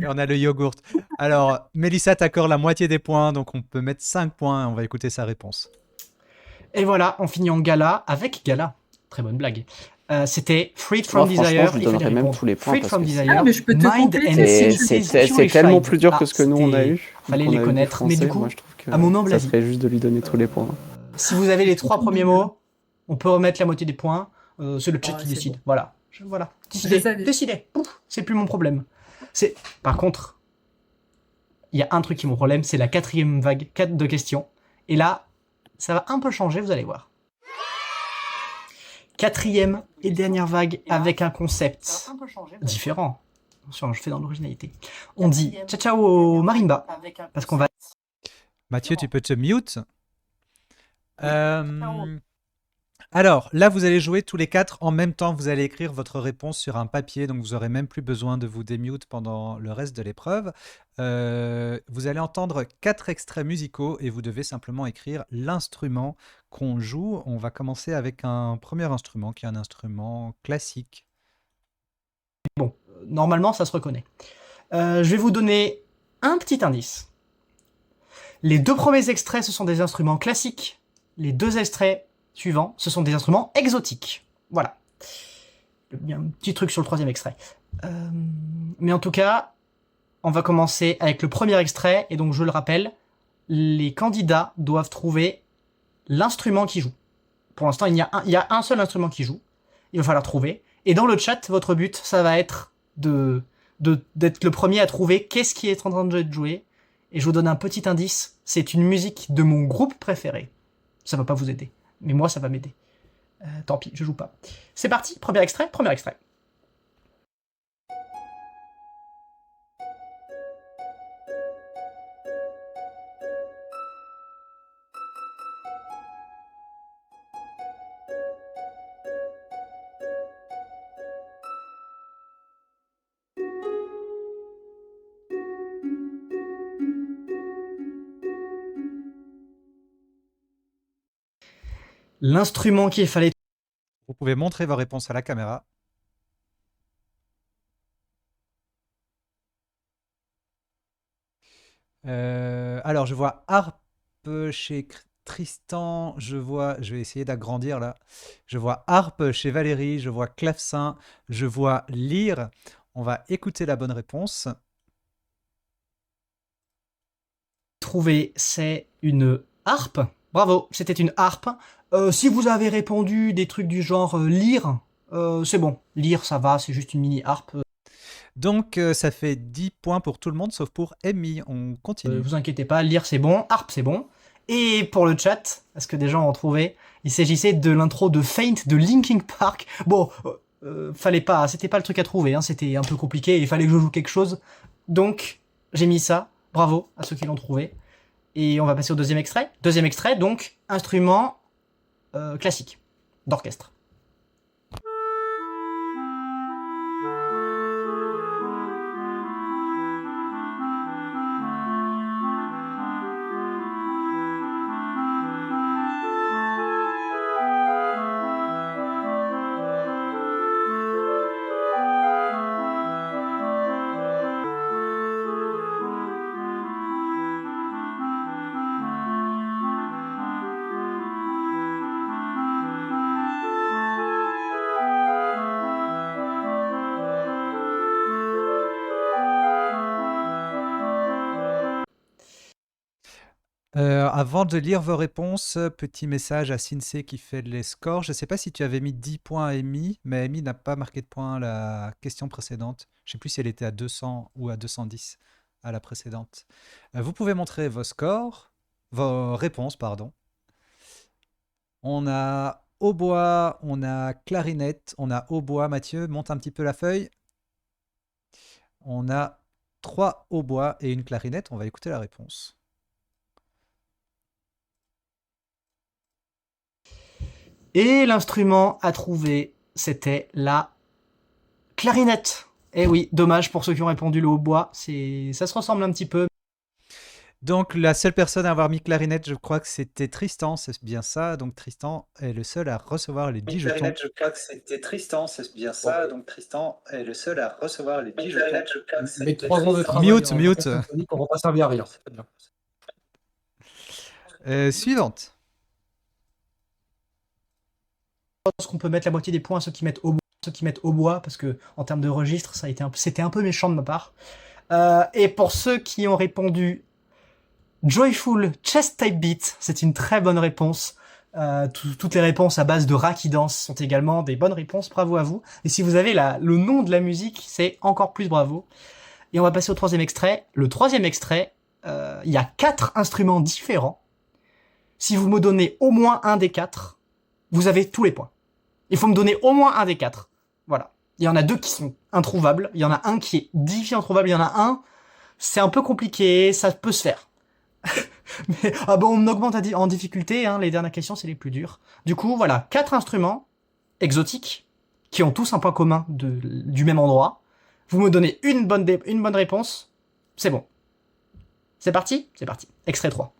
Et on a le yogourt. Alors, Mélissa t'accorde la moitié des points, donc on peut mettre 5 points. On va écouter sa réponse. Et voilà, on finit en gala avec Gala. Très bonne blague. C'était Freed from Moi, franchement, Desire. je lui Il fallait donnerais même répondre tous les points Freed parce from que Desire. Ah, mais je peux te Mind compléter. and C'est Senses tellement Purified. plus dur que ce que nous on a c'était- eu. Fallait qu'on les a eu du connaître. Mais du français. coup, Moi, je trouve que à mon humble ça avis, serait juste de lui donner tous les points. si vous avez les 3 premiers mots, on peut remettre la moitié des points. C'est le chat Ouais, qui c'est décide. bon. Voilà. Voilà. Je les avais. Décidez. Pouf, c'est plus mon problème. Par contre, il y a un truc qui est mon problème, c'est la 4e vague, 4 de questions. Et là, ça va un peu changer, vous allez voir. 4e et dernière vague avec un concept différent. Attention, je fais dans l'originalité. On dit ciao ciao au marimba, parce qu'on va... Mathieu, tu peux te mute. Alors, là, vous allez jouer tous les 4 en même temps. Vous allez écrire votre réponse sur un papier, donc vous aurez même plus besoin de vous démute pendant le reste de l'épreuve. Vous allez entendre 4 extraits musicaux et vous devez simplement écrire l'instrument qu'on joue. On va commencer avec un premier instrument qui est un instrument classique. Normalement, ça se reconnaît. Je vais vous donner un petit indice. Les 2 premiers extraits, ce sont des instruments classiques. Les 2 extraits suivants, ce sont des instruments exotiques. Voilà. Il y a un petit truc sur le 3e extrait. Mais en tout cas, on va commencer avec le premier extrait. Et donc, je le rappelle, les candidats doivent trouver l'instrument qui joue. Pour l'instant, il y a un seul instrument qui joue. Il va falloir trouver. Et dans le chat, votre but, ça va être d'être le premier à trouver qu'est-ce qui est en train de jouer. Et je vous donne un petit indice. C'est une musique de mon groupe préféré. Ça va pas vous aider. Mais moi, ça va m'aider. Tant pis, je joue pas. C'est parti, premier extrait. L'instrument qu'il fallait... Vous pouvez montrer vos réponses à la caméra. Alors, je vois harpe chez Tristan. Je vais essayer d'agrandir là. Je vois harpe chez Valérie. Je vois clavecin. Je vois lyre. On va écouter la bonne réponse. Trouvé, c'est une harpe. Bravo, c'était une harpe. Si vous avez répondu des trucs du genre lyre, c'est bon. Lyre, ça va, c'est juste une mini harpe. Donc, ça fait 10 points pour tout le monde, sauf pour Amy. On continue. Vous inquiétez pas, lyre c'est bon, harpe c'est bon. Et pour le chat, parce que des gens ont trouvé, il s'agissait de l'intro de Faint de Linkin Park. Bon, fallait pas, c'était pas le truc à trouver, hein, c'était un peu compliqué, il fallait que je joue quelque chose. Donc, j'ai mis ça. Bravo à ceux qui l'ont trouvé. Et on va passer au deuxième extrait. Deuxième extrait, donc, instrument classique, d'orchestre. Avant de lire vos réponses, petit message à Sinsé qui fait les scores. Je ne sais pas si tu avais mis 10 points à Amy, mais Amy n'a pas marqué de points à la question précédente. Je ne sais plus si elle était à 200 ou à 210 à la précédente. Vous pouvez montrer vos scores, vos réponses, pardon. On a hautbois, on a clarinette, on a hautbois. Mathieu, monte un petit peu la feuille. On a 3 hautbois et une clarinette. On va écouter la réponse. Et l'instrument à trouver, c'était la clarinette. Eh oui, dommage pour ceux qui ont répondu le hautbois. Ça se ressemble un petit peu. Donc la seule personne à avoir mis clarinette, je crois que c'était Tristan, c'est bien ça. Donc Tristan est le seul à recevoir les 10 jetons. Clarinette, je crois que c'était Tristan, c'est bien ça. Donc Tristan est le seul à recevoir les 10 jetons. Mais 3 ans de travail Mute, en mute. symphonique, on va pas servir à rien. C'est pas bien. Suivante. Je pense qu'on peut mettre la moitié des points à ceux qui mettent hautbois, parce que en termes de registre, c'était un peu méchant de ma part. Et pour ceux qui ont répondu Joyful Chest Type Beat, c'est une très bonne réponse. Toutes les réponses à base de Ra qui danse sont également des bonnes réponses, bravo à vous. Et si vous avez le nom de la musique, c'est encore plus bravo. Et on va passer au troisième extrait. Le troisième extrait, il y a 4 instruments différents. Si vous me donnez au moins un des 4, vous avez tous les points. Il faut me donner au moins un des 4. Voilà. Il y en a 2 qui sont introuvables. Il y en a un qui est difficilement introuvable. Il y en a un, c'est un peu compliqué. Ça peut se faire. Mais, on augmente en difficulté. Hein. Les dernières questions, c'est les plus dures. Du coup, voilà. 4 instruments exotiques qui ont tous un point commun du même endroit. Vous me donnez une bonne réponse. C'est bon. C'est parti ? C'est parti. Extrait 3.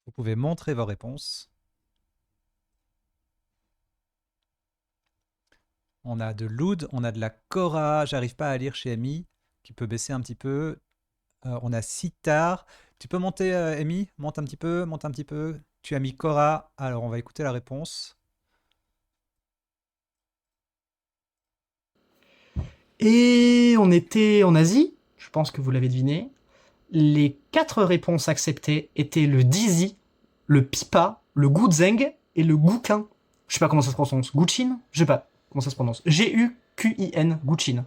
Vous pouvez montrer vos réponses. On a de l'oud, on a de la kora, j'arrive pas à lire chez Amy, qui peut baisser un petit peu. On a sitar. Tu peux monter, Amy? Monte un petit peu, monte un petit peu. Tu as mis kora, alors on va écouter la réponse. Et on était en Asie, je pense que vous l'avez deviné. Les 4 réponses acceptées étaient le dizi, le pipa, le guzheng et le guqin. Je sais pas comment ça se prononce. Guqin? Je sais pas comment ça se prononce. G-U-Q-I-N, Guqin.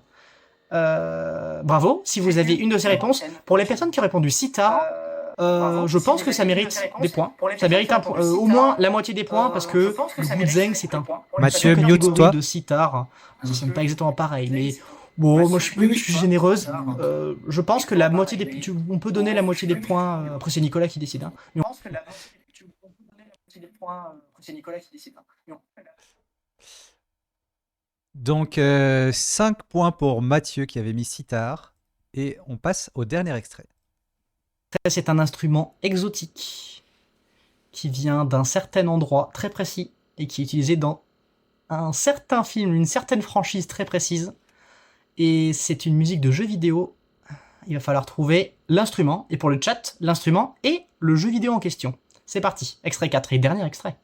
Bravo, si vous avez une de ces réponses. Pour les personnes qui ont répondu sitar, je pense que ça mérite des points. Ça mérite au moins la moitié des points parce que le guzheng, c'est un Mathieu, sous-catégorie mute-toi. de sitar. Ça sonne pas exactement pareil, mais bon, moi je suis généreuse. Je pense que la moitié on peut donner la moitié des points. Après, c'est Nicolas qui décide. Hein. Mais on pense que on peut donner la moitié des points. Après, c'est Nicolas qui décide. Hein. Donc 5 points pour Mathieu qui avait mis sitar. Et on passe au dernier extrait. C'est un instrument exotique qui vient d'un certain endroit très précis et qui est utilisé dans un certain film, une certaine franchise très précise. Et c'est une musique de jeu vidéo. Il va falloir trouver l'instrument. Et pour le chat, l'instrument et le jeu vidéo en question. C'est parti. Extrait 4 et dernier extrait.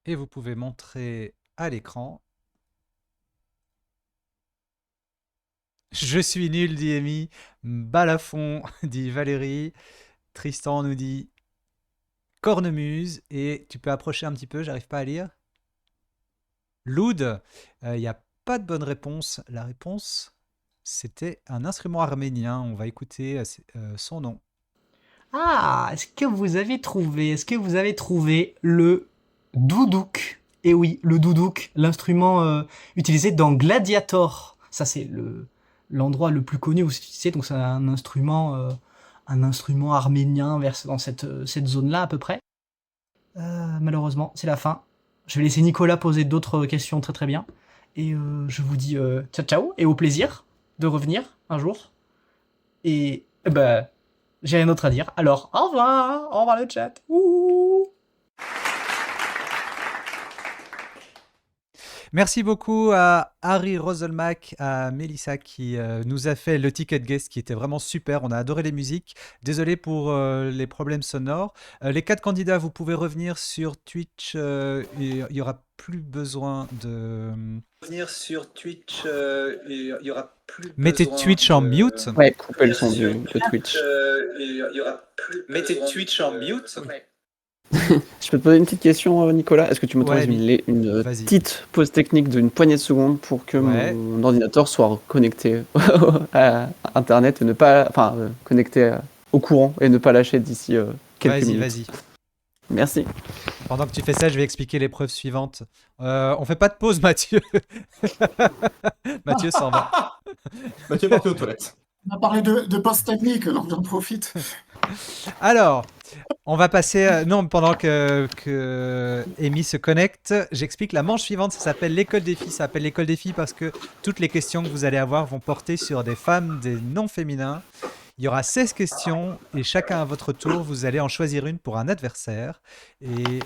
Et vous pouvez montrer à l'écran. Je suis nul, dit Amy. Balafon, dit Valérie. Tristan nous dit cornemuse. Et tu peux approcher un petit peu, j'arrive pas à lire. L'oud, il n'y a pas de bonne réponse. La réponse, c'était un instrument arménien. On va écouter son nom. Ah, est-ce que vous avez trouvé le doudouk? Eh oui, le doudouk, l'instrument utilisé dans Gladiator. Ça, c'est l'endroit le plus connu où c'est utilisé. Donc, c'est un instrument un instrument arménien dans cette zone-là à peu près. Malheureusement, c'est la fin. Je vais laisser Nicolas poser d'autres questions très très bien. Et je vous dis ciao ciao et au plaisir de revenir un jour. Et bah, j'ai rien d'autre à dire. Alors, au revoir le chat. Ouh. Merci beaucoup à Harry Roselmack, à Mélissa qui nous a fait le ticket guest qui était vraiment super. On a adoré les musiques. Désolé pour les problèmes sonores. Les 4 candidats, vous pouvez revenir sur Twitch. Il y aura plus besoin de. Revenir sur Twitch, il y aura plus Mettez besoin Twitch en de- mute. Ouais, couper le son de Twitch. il y aura plus Mettez besoin Twitch en mute. Je peux te poser une petite question, Nicolas? Est-ce que tu m'autorises Ouais, une vas-y. petite pause technique d'une poignée de secondes pour que Ouais. mon ordinateur soit connecté à Internet et ne pas, enfin, connecté au courant et ne pas lâcher d'ici quelques Vas-y, minutes. vas-y. Merci. Pendant que tu fais ça, je vais expliquer l'épreuve suivante. On fait pas de pause, Mathieu. Mathieu s'en va. Mathieu est parti aux toilettes. On a parlé de pause technique, donc j'en profite. Alors, on va passer. Non, pendant que Amy se connecte, j'explique la manche suivante. Ça s'appelle l'école des filles. Ça s'appelle l'école des filles parce que toutes les questions que vous allez avoir vont porter sur des femmes, des noms féminins. Il y aura 16 questions et chacun à votre tour, vous allez en choisir une pour un adversaire. Et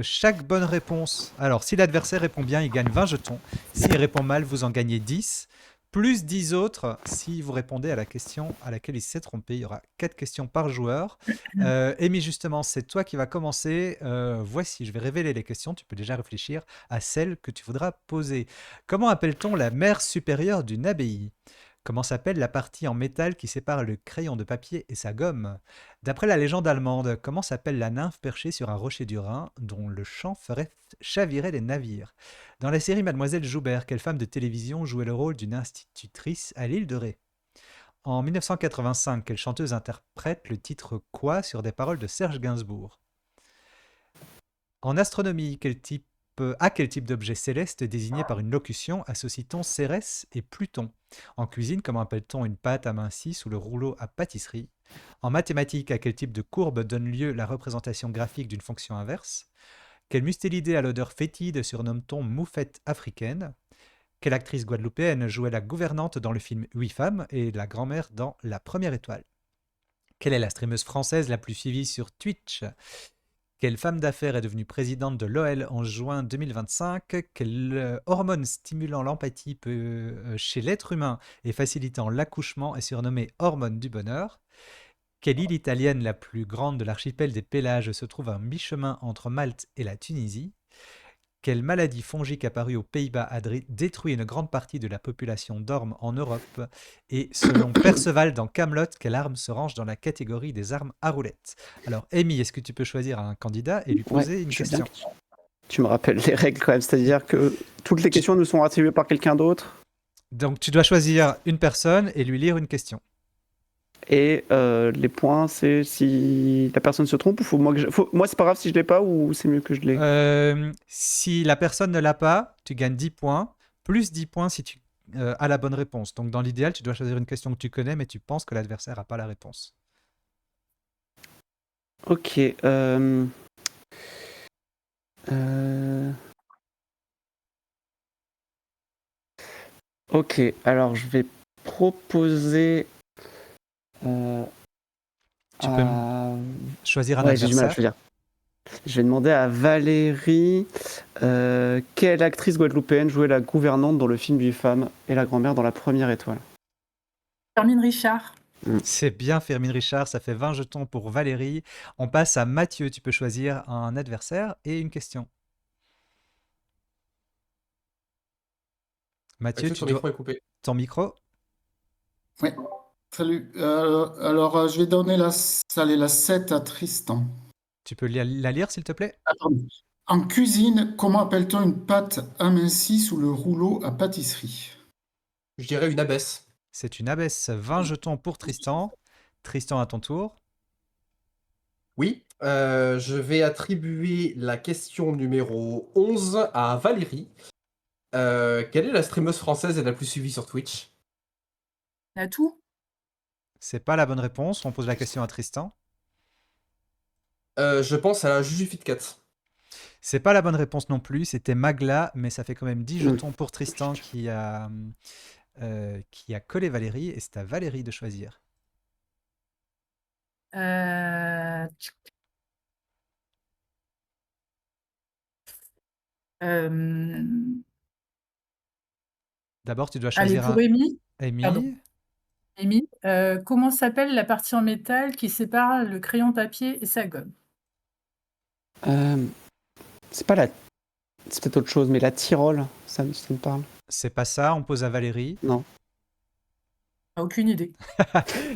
chaque bonne réponse. Alors, si l'adversaire répond bien, il gagne 20 jetons. S'il répond mal, vous en gagnez 10. Plus 10 autres si vous répondez à la question à laquelle il s'est trompé. Il y aura 4 questions par joueur. Amy, justement, c'est toi qui vas commencer. Voici, je vais révéler les questions. Tu peux déjà réfléchir à celles que tu voudras poser. Comment appelle-t-on la mère supérieure d'une abbaye? Comment s'appelle la partie en métal qui sépare le crayon de papier et sa gomme? D'après la légende allemande, comment s'appelle la nymphe perchée sur un rocher du Rhin dont le chant ferait chavirer les navires? Dans la série Mademoiselle Joubert, quelle femme de télévision jouait le rôle d'une institutrice à l'île de Ré? En 1985, quelle chanteuse interprète le titre Quoi sur des paroles de Serge Gainsbourg? En astronomie, à quel type d'objet céleste désigné par une locution associe-t-on Cérès et Pluton? En cuisine, comment appelle-t-on une pâte amincie sous le rouleau à pâtisserie? En mathématiques, à quel type de courbe donne lieu la représentation graphique d'une fonction inverse? Quelle mustélidée à l'odeur fétide surnomme-t-on moufette africaine? Quelle actrice guadeloupéenne jouait la gouvernante dans le film 8 femmes et la grand-mère dans La Première Étoile? Quelle est la streameuse française la plus suivie sur Twitch? Quelle femme d'affaires est devenue présidente de l'OL en juin 2025? Quelle hormone stimulant l'empathie chez l'être humain et facilitant l'accouchement est surnommée hormone du bonheur? Quelle île italienne la plus grande de l'archipel des Pélages se trouve à mi-chemin entre Malte et la Tunisie? Quelle maladie fongique apparue aux Pays-Bas a détruit une grande partie de la population d'ormes en Europe? Et selon Perceval dans Camelot, quelle arme se range dans la catégorie des armes à roulettes? Alors, Amy, est-ce que tu peux choisir un candidat et lui poser une je veux bien question? que tu me rappelles les règles quand même, c'est-à-dire que toutes les questions nous sont attribuées par quelqu'un d'autre Donc, tu dois choisir une personne et lui lire une question. et les points, c'est si la personne se trompe ou moi c'est pas grave si je l'ai pas ou c'est mieux que je l'ai. Si la personne ne l'a pas, tu gagnes 10 points, plus 10 points si tu as la bonne réponse. Donc, dans l'idéal, tu dois choisir une question que tu connais, mais tu penses que l'adversaire n'a pas la réponse. Ok. Ok, alors je vais proposer. Tu peux choisir un Ouais, j'ai du mal à adversaire. choisir. Je vais demander à Valérie quelle actrice guadeloupéenne jouait la gouvernante dans le film 8 femmes et la grand-mère dans La Première Étoile. Hermine Richard. C'est bien, Fermine Richard, ça fait 20 jetons pour Valérie. On passe à Mathieu, tu peux choisir un adversaire et une question. Mathieu, Ton micro est coupé. Ton micro? Oui, salut. Alors, je vais donner la 7 à Tristan. Tu peux la lire, s'il te plaît? Attends. En cuisine, comment appelle-t-on une pâte amincie sous le rouleau à pâtisserie? Je dirais une abaisse. C'est une abaisse. 20 jetons pour Tristan. Tristan, à ton tour. Oui, je vais attribuer la question numéro 11 à Valérie. Quelle est la streameuse française la plus suivie sur Twitch? Natou. C'est pas la bonne réponse. On pose la question à Tristan. Je pense à la Jujufit Cat. C'est pas la bonne réponse non plus. C'était Magla, mais ça fait quand même 10 Oui. jetons pour Tristan qui a collé Valérie. Et c'est à Valérie de choisir. Euh, euh, D'abord, tu dois Allez, choisir pour un. Amy. Pardon. Amy, Amy, comment s'appelle la partie en métal qui sépare le crayon papier et sa gomme? Euh, c'est pas la. C'est peut-être autre chose, mais la Tyrol, ça me parle. c'est pas ça. On pose à Valérie. Non. Aucune idée.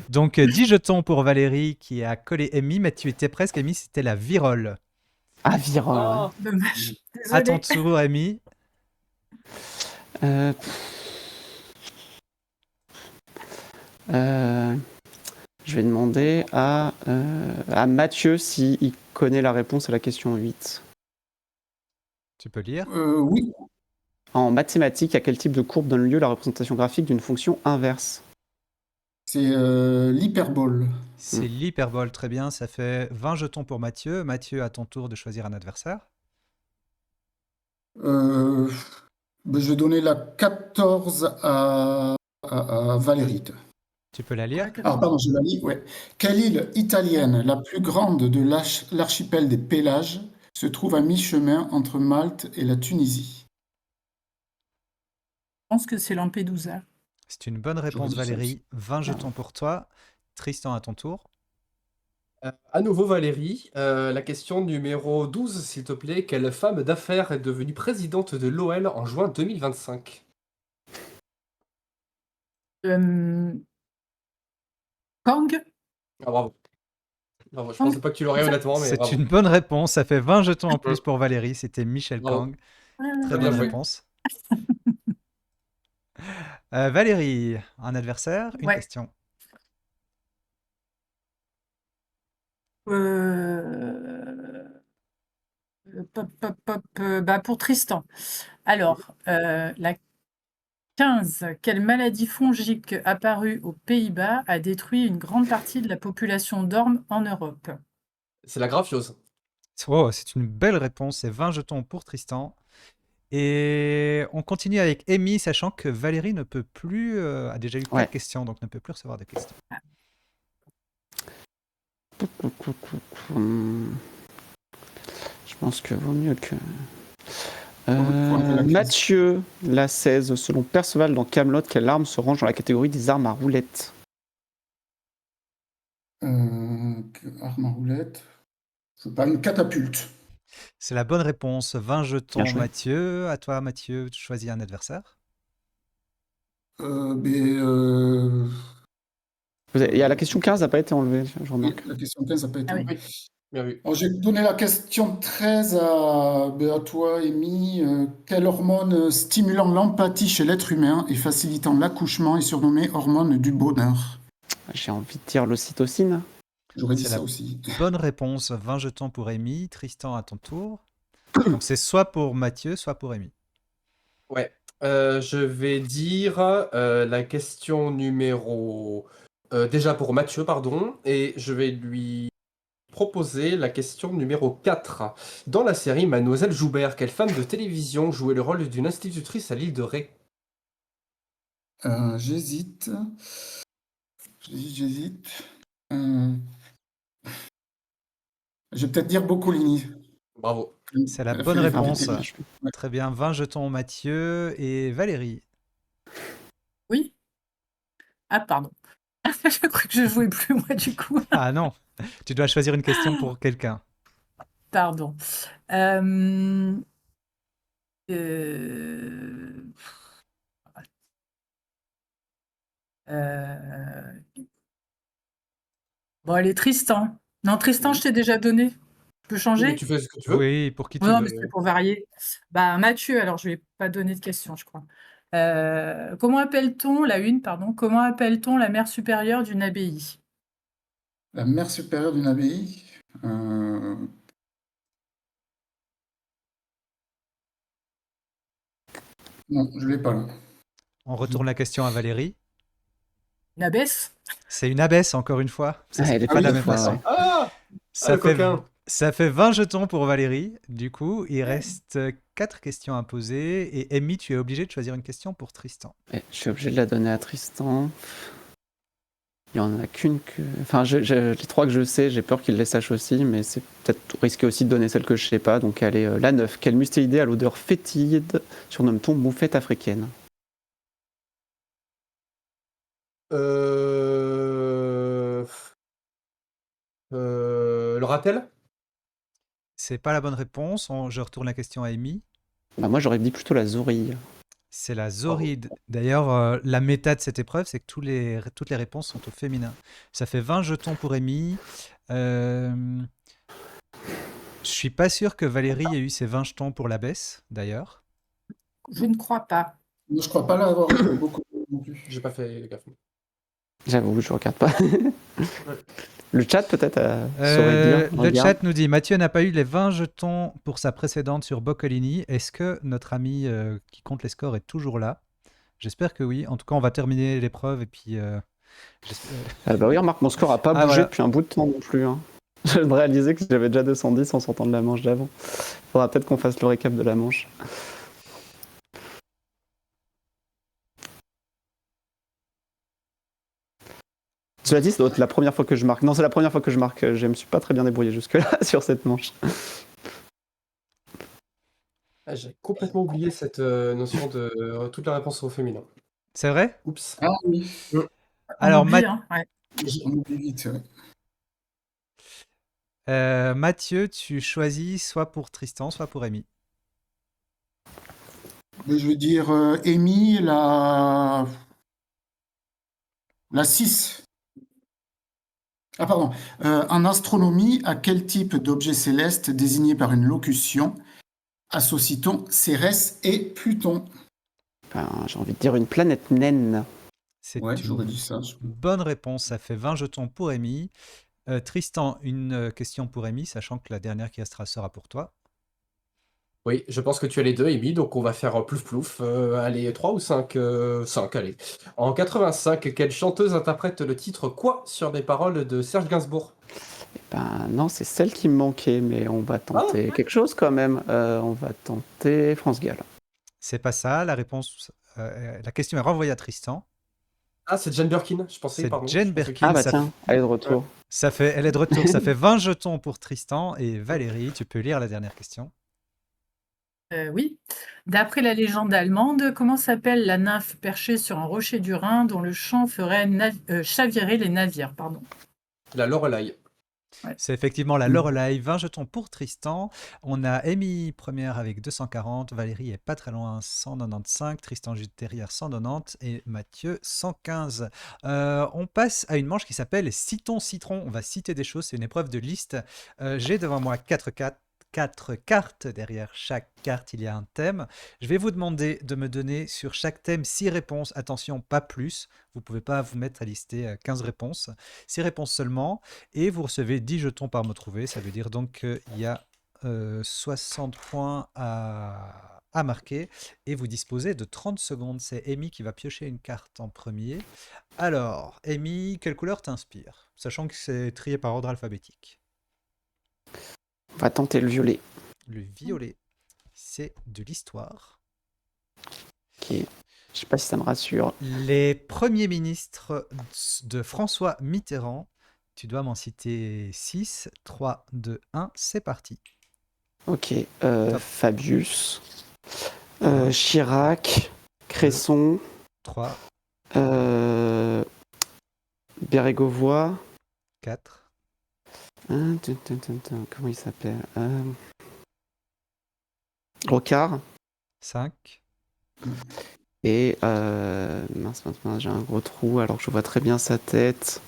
Donc, 10 jetons pour Valérie qui a collé Amy, mais tu étais presque, Amy, c'était la virole. Ah, Virol, ouais. Ah, Dommage. À ton Désolée. tour, Amy. Euh, euh, je vais demander à Mathieu s'il connaît la réponse à la question 8. Tu peux lire. Oui, En mathématiques, à quel type de courbe donne lieu la représentation graphique d'une fonction inverse? c'est l'hyperbole. C'est l'hyperbole, très bien. Ça fait 20 jetons pour Mathieu. Mathieu, à ton tour de choisir un adversaire. Ben, je vais donner la 14 à Valérie. Tu peux la lire. Alors, pardon, je la lis, ouais. Quelle île italienne, la plus grande de l'archipel des Pélages, se trouve à mi-chemin entre Malte et la Tunisie? Je pense que c'est Lampedusa. C'est une bonne réponse, dit ça Valérie. 20 Ah. jetons pour toi. Tristan, à ton tour. à nouveau Valérie, la question numéro 12, s'il te plaît. Quelle femme d'affaires est devenue présidente de l'OL en juin 2025? Kang? Ah, bravo. Bravo, je pensais pas que tu l'aurais honnêtement, mais C'est bravo. une bonne réponse. Ça fait 20 jetons en plus pour Valérie. C'était Michel Bravo. Kang. Ouais, Très bien bonne joué. réponse. Valérie, un adversaire, une Ouais. question. Bah, pour Tristan. Alors, la 15, quelle maladie fongique apparue aux Pays-Bas a détruit une grande partie de la population d'ormes en Europe? C'est la graphiose. Oh, c'est une belle réponse. C'est 20 jetons pour Tristan. Et on continue avec Amy, sachant que Valérie ne peut plus, a déjà eu 4 Ouais. questions, donc ne peut plus recevoir de questions. Je pense que vaut mieux que. Faut enlever la case. Mathieu, la 16, selon Perceval dans Camelot, quelle arme se range dans la catégorie des armes à roulettes? Arme à roulette. C'est pas une catapulte. C'est la bonne réponse. 20 jetons, Bien joué. Mathieu. À toi, Mathieu, tu choisis un adversaire. Il y a la question 15 n'a pas été enlevée, je Oui, remarque. la question 15 n'a pas été Ah oui. enlevée. Bien vu. Alors, j'ai donné la question 13 à toi, Amy. Quelle hormone stimulant l'empathie chez l'être humain et facilitant l'accouchement est surnommée hormone du bonheur? J'ai envie de dire l'ocytocine. J'aurais dit C'est ça la aussi. bonne réponse. 20 jetons pour Amy. Tristan, à ton tour. Donc c'est soit pour Mathieu, soit pour Amy. Ouais. Je vais dire la question numéro... déjà pour Mathieu, pardon. Et je vais lui proposer la question numéro 4. Dans la série Mademoiselle Joubert, quelle femme de télévision jouait le rôle d'une institutrice à l'île de Ré? J'hésite. J'hésite. Je vais peut-être dire Boccolini. Bravo. C'est la Elle a bonne fait les réponse. femmes. Ouais. Très bien. 20 jetons, Mathieu et Valérie. Oui? Ah, pardon. Je crois que je jouais plus, moi, du coup. Ah non, tu dois choisir une question pour quelqu'un. Pardon. Euh, euh, euh, Bon, allez, Tristan. Non, Tristan, je t'ai déjà donné. Je peux Mais changer? tu fais ce que tu veux. Oui, pour qui tu Non, mais veux. c'est pour varier. Bah, Mathieu, alors je vais pas donner de questions, je crois. Comment appelle-t-on, la une, pardon, comment appelle-t-on la mère supérieure d'une abbaye? La mère supérieure d'une abbaye. Non, je l'ai pas là. On retourne la question à Valérie. Une abbesse? C'est une abbesse, encore une fois. Ça Ah, elle s'écrit est pas de la deux même fois, façon. ouais. Ah, Ça le fait, coquin. ça fait 20 jetons pour Valérie. Du coup, il reste 4 questions à poser. Et Amy, tu es obligé de choisir une question pour Tristan. Je suis obligé de la donner à Tristan. Il y en a qu'une que. Enfin, les 3 que je sais, j'ai peur qu'il les sache aussi, mais c'est peut-être risqué aussi de donner celle que je sais pas. Donc, elle est la 9. Quelle mustélidée à l'odeur fétide surnomme-t-on moufette africaine? Euh... Le ratel? C'est pas la bonne réponse. Je retourne la question à Amy. Bah, moi, j'aurais dit plutôt la zorille. C'est la Oh. zoride. D'ailleurs, la méta de cette épreuve, c'est que toutes les réponses sont au féminin. Ça fait 20 jetons pour Amy. Je suis pas sûr que Valérie ait eu ses 20 jetons pour la baisse, d'ailleurs. Je ne crois pas. Je crois pas l'avoir eu beaucoup non plus. J'ai pas fait gaffe. J'avoue, je regarde pas. Le chat, peut-être, saurait dire. Le Regarde. chat nous dit Mathieu n'a pas eu les 20 jetons pour sa précédente sur Boccolini. Est-ce que notre ami qui compte les scores est toujours là? J'espère que oui. En tout cas, on va terminer l'épreuve et puis. Bah oui, remarque, mon score a pas Ah, bougé voilà. depuis un bout de temps non plus. Hein. Je viens de réaliser que j'avais déjà 210 en sortant de la manche d'avant. Faudra peut-être qu'on fasse le récap de la manche. Cela dit, ça doit être la première fois que je marque. Non, c'est la première fois que je marque. Je me suis pas très bien débrouillé jusque-là sur cette manche. Ah, j'ai complètement oublié cette notion de toutes les réponses au féminin. C'est vrai? Oups. Ah oui, Alors, On oublie, hein, ouais. on oublie vite. Ouais. Mathieu, tu choisis soit pour Tristan, soit pour Amy. Mais je veux dire, Amy, la 6. Ah, pardon. En astronomie, à quel type d'objet céleste désigné par une locution associe-t-on Cérès et Pluton? Ben, j'ai envie de dire une planète naine. C'est Ouais, une j'aurais dit ça. bonne réponse. Ça fait 20 jetons pour Amy. Tristan, une question pour Amy, sachant que la dernière qui restera sera pour toi. Oui, je pense que tu as les deux, Amy, donc on va faire plouf plouf. Allez, 3 ou 5 5, allez. En 85, quelle chanteuse interprète le titre Quoi sur des paroles de Serge Gainsbourg? Ben non, c'est celle qui me manquait, mais on va tenter quelque chose quand même. On va tenter France Gall. C'est pas ça. La réponse, la question est renvoyée à Tristan. Ah, c'est Jane Birkin, je pensais, C'est pardon. Jane je pensais Birkin. Ah bah Ça tiens, elle est de retour. elle est de retour. Ça fait 20 jetons pour Tristan. Et Valérie, tu peux lire la dernière question. Oui. D'après la légende allemande, comment s'appelle la nymphe perchée sur un rocher du Rhin dont le chant ferait chavirer les navires, pardon. La Lorelai. Ouais. C'est effectivement la Lorelai. 20 jetons pour Tristan. On a Amy première avec 240. Valérie est pas très loin, 195. Tristan juste derrière, 190. Et Mathieu, 115. On passe à une manche qui s'appelle Citons Citron. On va citer des choses. C'est une épreuve de liste. J'ai devant moi 4 cartes. Derrière chaque carte, il y a un thème. Je vais vous demander de me donner sur chaque thème 6 réponses. Attention, pas plus. Vous ne pouvez pas vous mettre à lister 15 réponses. 6 réponses seulement. Et vous recevez 10 jetons par mot trouvé. Ça veut dire donc qu'il y a 60 points à marquer. Et vous disposez de 30 secondes. C'est Amy qui va piocher une carte en premier. Alors, Amy, quelle couleur t'inspire? Sachant que c'est trié par ordre alphabétique. On va tenter le violet. Le violet, c'est de l'histoire. Ok. Je sais pas si ça me rassure. Les premiers ministres de François Mitterrand, tu dois m'en citer 6, 3, 2, 1, c'est parti. Ok. Fabius. Chirac. Cresson. 3, Bérégovoy. 4, Comment il s'appelle Rocard. 5, Et mince, j'ai un gros trou alors que je vois très bien sa tête.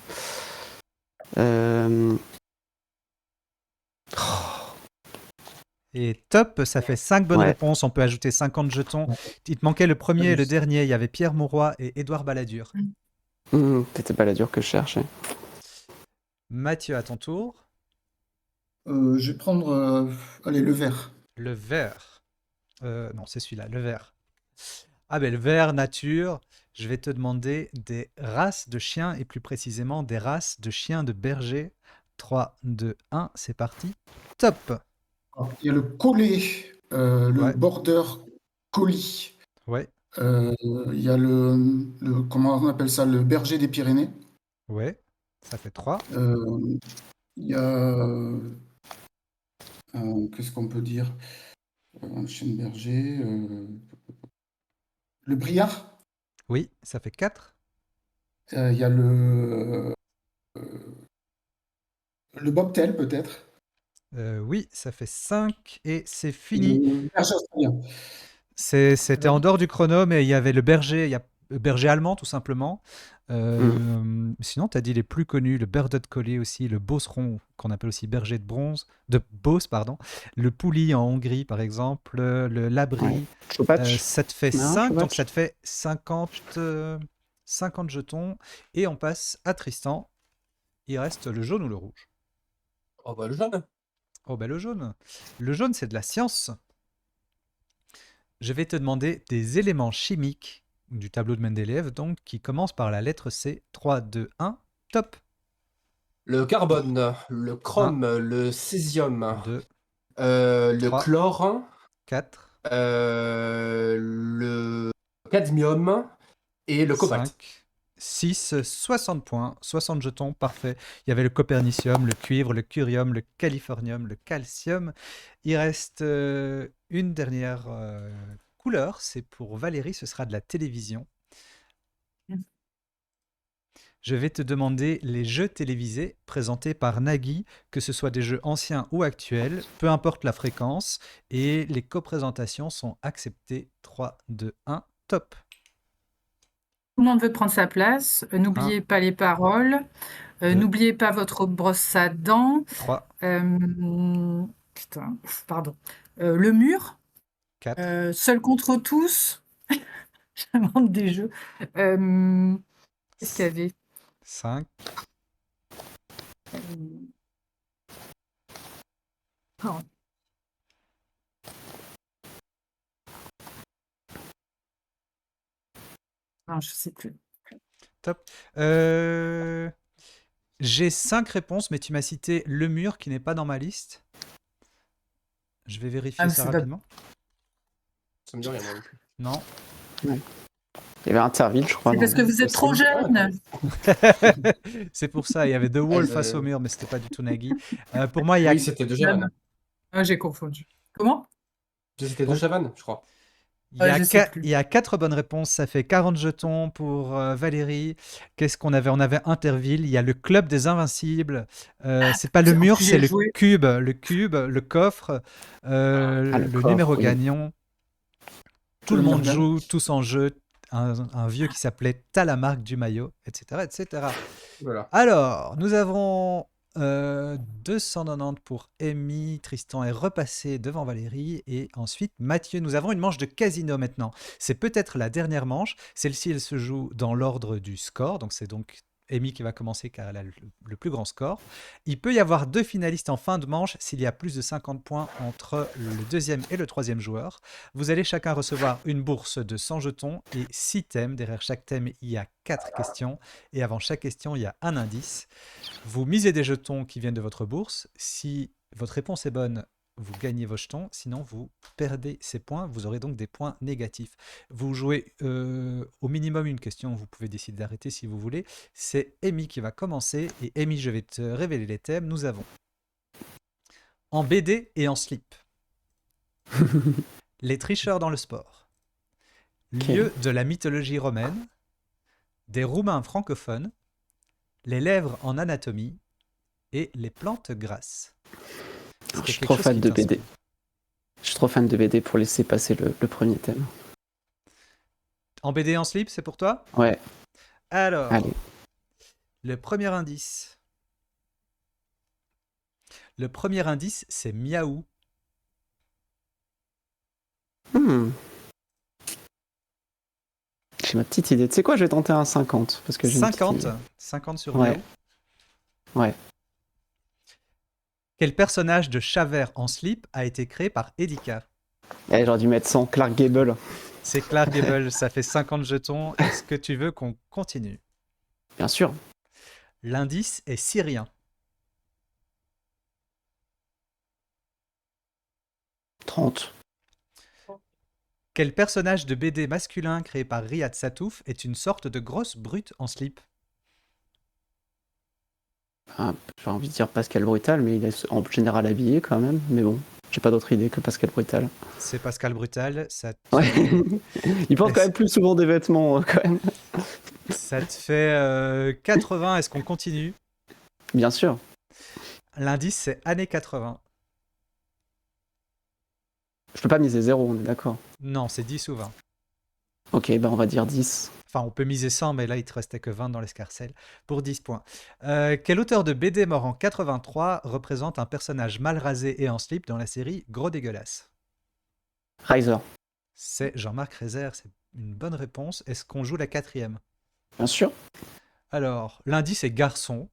et top, ça fait 5 bonnes réponses. On peut ajouter 50 jetons. Il te manquait le premier et le dernier. Il y avait Pierre Mauroy et Édouard Balladur. C'était Balladur que je cherchais. Mathieu, à ton tour. Je vais prendre allez, le vert. Le vert. Non, c'est celui-là, le vert. Ah ben le vert nature, je vais te demander des races de chiens et plus précisément des races de chiens de berger. 3, 2, 1, c'est parti. Top. Il y a le collie, le Ouais, border collie. ouais, Il y a comment on appelle ça, le berger des Pyrénées. ouais. Ça fait 3. Euh, il y a, qu'est-ce qu'on peut dire? Un chien de berger. Le briard. Oui, ça fait 4. Il y a le bobtail, peut-être. Oui, ça fait 5 et c'est fini. Le berger australien. C'était en dehors du chrono, mais il y avait le berger, il y a le berger allemand tout simplement. Sinon, tu as dit les plus connus, le Border Collie aussi, le Beauceron, qu'on appelle aussi berger de Beauce, pardon, le Pouilly en Hongrie par exemple, le Labri. Ouais. Chopatch. Ça te fait Non, 5, donc Chopatch. ça te fait 50 jetons. Et on passe à Tristan. Il reste le jaune ou le rouge? Oh bah le jaune. Oh bah le jaune. Le jaune, c'est de la science. Je vais te demander des éléments chimiques du tableau de Mendeleev, donc qui commencent par la lettre C. 3, 2, 1, top. Le carbone, le 1, chrome, le césium, 2, le 3, chlore, 4, le cadmium et le cobalt. 5, 6, 60 points, 60 jetons, parfait. Il y avait le copernicium, le cuivre, le curium, le californium, le calcium. Il reste une dernière couleur, c'est pour Valérie, ce sera de la télévision. Je vais te demander les jeux télévisés présentés par Nagui, que ce soit des jeux anciens ou actuels, peu importe la fréquence, et les coprésentations sont acceptées. 3, 2, 1, top. Tout le monde veut prendre sa place. N'oubliez pas les paroles. Deux. N'oubliez pas votre brosse à dents. 3, Putain, pardon. Le mur. 4, Seul contre tous. J'invente des jeux. Qu'est-ce qu'il y avait? 5, Oh, non, je sais plus. top. J'ai 5 réponses, mais tu m'as cité le mur qui n'est pas dans ma liste. Je vais vérifier Ah, ça c'est pas- rapidement. Ça me dit rien moi non plus. Non. Il y avait Interville, je crois. C'est parce que vous êtes trop jeune. C'est pour ça, il y avait The Wall face au mur, mais c'était pas du tout Nagui. Pour moi, il y a Oui, c'était de Chavannes. Ah, j'ai confondu. Comment? C'était de Chavannes, je crois. Je sais plus. il y a 4 bonnes réponses, ça fait 40 jetons pour Valérie. Qu'est-ce qu'on avait? On avait Interville, il y a le Club des Invincibles. C'est pas le en mur, plus, c'est j'ai le joué. cube, le coffre, le le coffre, numéro oui. gagnant. Tout le monde joue, tous en jeu. Un vieux qui s'appelait Talamarque du maillot, etc., etc. Voilà. Alors, nous avons 290 pour Amy. Tristan est repassé devant Valérie. Et ensuite, Mathieu. Nous avons une manche de casino maintenant. C'est peut-être la dernière manche. Celle-ci, elle se joue dans l'ordre du score. Donc, c'est donc Amy qui va commencer car elle a le plus grand score. Il peut y avoir 2 finalistes en fin de manche s'il y a plus de 50 points entre le deuxième et le troisième joueur. Vous allez chacun recevoir une bourse de 100 jetons et 6 thèmes. Derrière chaque thème, il y a 4 questions. Et avant chaque question, il y a un indice. Vous misez des jetons qui viennent de votre bourse. Si votre réponse est bonne, vous gagnez vos jetons. Sinon, vous perdez ces points. Vous aurez donc des points négatifs. Vous jouez au minimum une question. Vous pouvez décider d'arrêter si vous voulez. C'est Amy qui va commencer. Et Amy, je vais te révéler les thèmes. Nous avons en BD et en slip. Les tricheurs dans le sport. Lieu de la mythologie romaine. Des Roumains francophones. Les lèvres en anatomie et les plantes grasses. Alors, je suis trop fan de BD. Je suis trop fan de BD pour laisser passer le premier thème. En BD en slip, c'est pour toi? Ouais. Alors, Allez. le premier indice. Le premier indice, c'est miaou. J'ai ma petite idée. Tu sais quoi, je vais tenter un 50. Parce que j'ai une petite 50, idée. 50 sur Ouais. miaou. Ouais. Quel personnage de Chavert en slip a été créé par Edika? J'aurais dû mettre 100. Clark Gable. C'est Clark Gable, ça fait 50 jetons. Est-ce que tu veux qu'on continue? Bien sûr. L'indice est syrien. 30. Quel personnage de BD masculin créé par Riyad Satouf est une sorte de grosse brute en slip? Ah, j'ai envie de dire Pascal Brutal, mais il est en général habillé quand même. Mais bon, j'ai pas d'autre idée que Pascal Brutal. C'est Pascal Brutal, ça te, Ouais. Il porte quand même plus souvent des vêtements, quand même. ça te fait 80. Est-ce qu'on continue? Bien sûr. L'indice, c'est années 80. Je peux pas miser 0, on est d'accord. Non, c'est 10 ou 20. Ok, bah on va dire 10. Enfin, on peut miser 100, mais là, il te restait que 20 dans l'escarcelle pour 10 points. Quel auteur de BD mort en 83 représente un personnage mal rasé et en slip dans la série Gros Dégueulasse? Riser. C'est Jean-Marc Rézère, c'est une bonne réponse. Est-ce qu'on joue la 4e? Bien sûr. Alors, l'indice est garçon.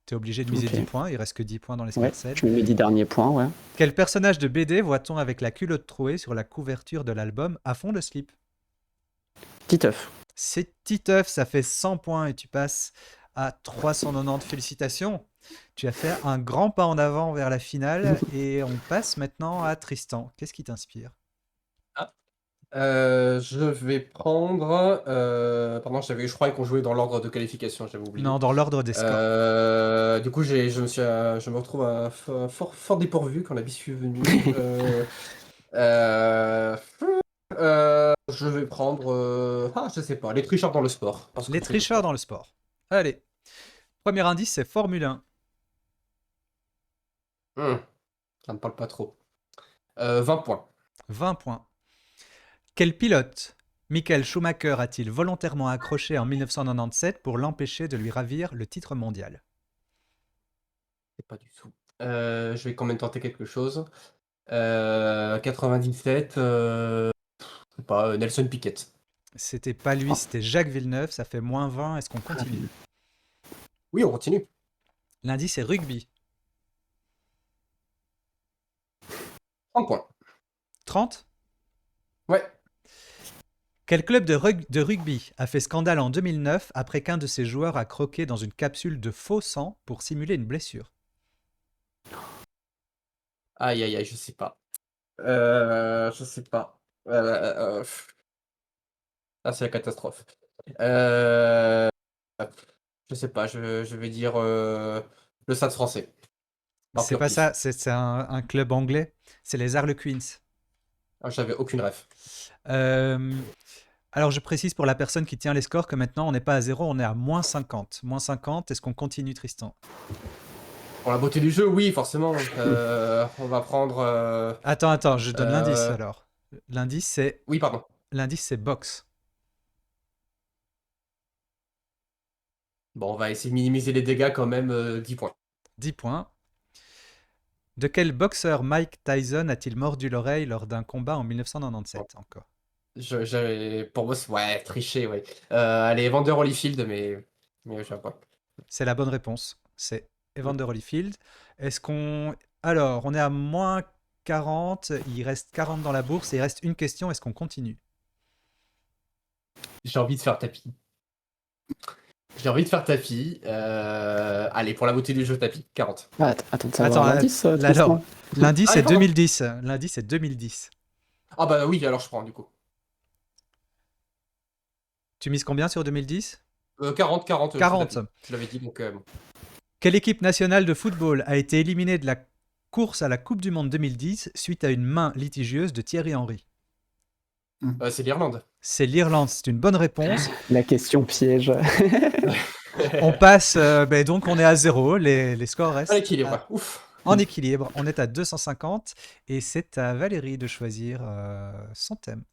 T'es obligé de miser Ok. 10 points, il reste que 10 points dans Ouais, l'escarcelle. je mets mes 10 derniers points, ouais. Quel personnage de BD voit-on avec la culotte trouée sur la couverture de l'album À fond le slip? Titeuf. C'est Titeuf, ça fait 100 points et tu passes à 390. Félicitations. Tu as fait un grand pas en avant vers la finale et on passe maintenant à Tristan. Qu'est-ce qui t'inspire? Je vais prendre. Pardon, je croyais qu'on jouait dans l'ordre de qualification, j'avais oublié. Non, dans l'ordre des scores. Du coup, je me retrouve fort, fort dépourvu quand la bise est venue. Euh, je vais prendre. Je sais pas, les tricheurs dans le sport. Parce que Les c'est le tricheurs sport. dans le sport. Allez. Premier indice, c'est Formule 1. Ça me parle pas trop. 20 points. 20 points. Quel pilote Michael Schumacher a-t-il volontairement accroché en 1997 pour l'empêcher de lui ravir le titre mondial? C'est pas du tout. Je vais quand même tenter quelque chose. 97, je sais pas, Nelson Piquet. C'était pas lui, c'était Jacques Villeneuve. Ça fait moins 20. Est-ce qu'on continue? Oui, on continue. L'indice est rugby. 30 points. 30. Ouais. Quel club de rugby a fait scandale en 2009 après qu'un de ses joueurs a croqué dans une capsule de faux sang pour simuler une blessure? Aïe, aïe, aïe, je sais pas. Je sais pas. C'est la catastrophe. Euh, je sais pas, je vais dire le Stade français. Par C'est pur pas pif. ça, c'est un club anglais. C'est les Harlequins. J'avais aucune ref. Euh, alors je précise pour la personne qui tient les scores que maintenant on n'est pas à 0, on est à moins 50. Moins 50, est-ce qu'on continue Tristan? Pour la beauté du jeu, oui, forcément. On va prendre. Attends, je donne l'indice euh, alors. L'indice Oui, pardon. c'est boxe. Bon, on va essayer de minimiser les dégâts quand même. 10 points. 10 points. De quel boxeur Mike Tyson a-t-il mordu l'oreille lors d'un combat en 1997 encore? Pour moi, ouais, tricher, ouais. Allez, Evander Holyfield, mais je sais pas. C'est la bonne réponse. C'est Evander Holyfield. Est-ce qu'on... Alors, on est à moins 40. Il reste 40 dans la bourse et il reste une question. Est-ce qu'on continue? J'ai envie de faire tapis. Allez, pour la beauté du jeu, tapis. 40. Ah, attends de savoir l'indice, alors, Tristan. l'indice Ah, est pardon. 2010. L'indice est 2010. Ah bah oui, alors je prends du coup. Tu mises combien sur 2010? 40. 40. Je l'avais dit, donc bon. Quelle équipe nationale de football a été éliminée de la course à la Coupe du Monde 2010 suite à une main litigieuse de Thierry Henry? C'est l'Irlande. C'est l'Irlande, c'est une bonne réponse. La question piège. On passe, donc on est à 0, les scores restent À l'équilibre. Ouf. en équilibre. On est à 250 et c'est à Valérie de choisir son thème.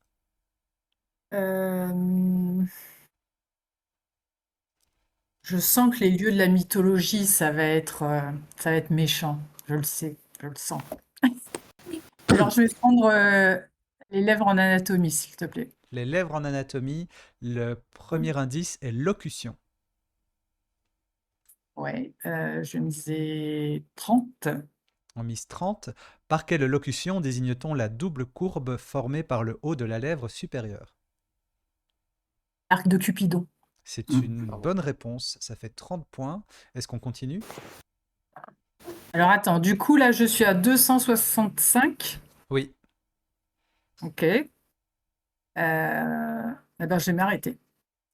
Je sens que les lieux de la mythologie, ça va être méchant. Je le sais, je le sens. Alors, je vais prendre les lèvres en anatomie, s'il te plaît. Les lèvres en anatomie, le premier indice est locution. Ouais, je vais miser 30. en mise 30. Par quelle locution désigne-t-on la double courbe formée par le haut de la lèvre supérieure? Arc de Cupidon. C'est Mm. une Bravo. bonne réponse, ça fait 30 points. Est-ce qu'on continue? Alors attends, du coup là je suis à 265. Oui. Ok. Eh ben je vais m'arrêter.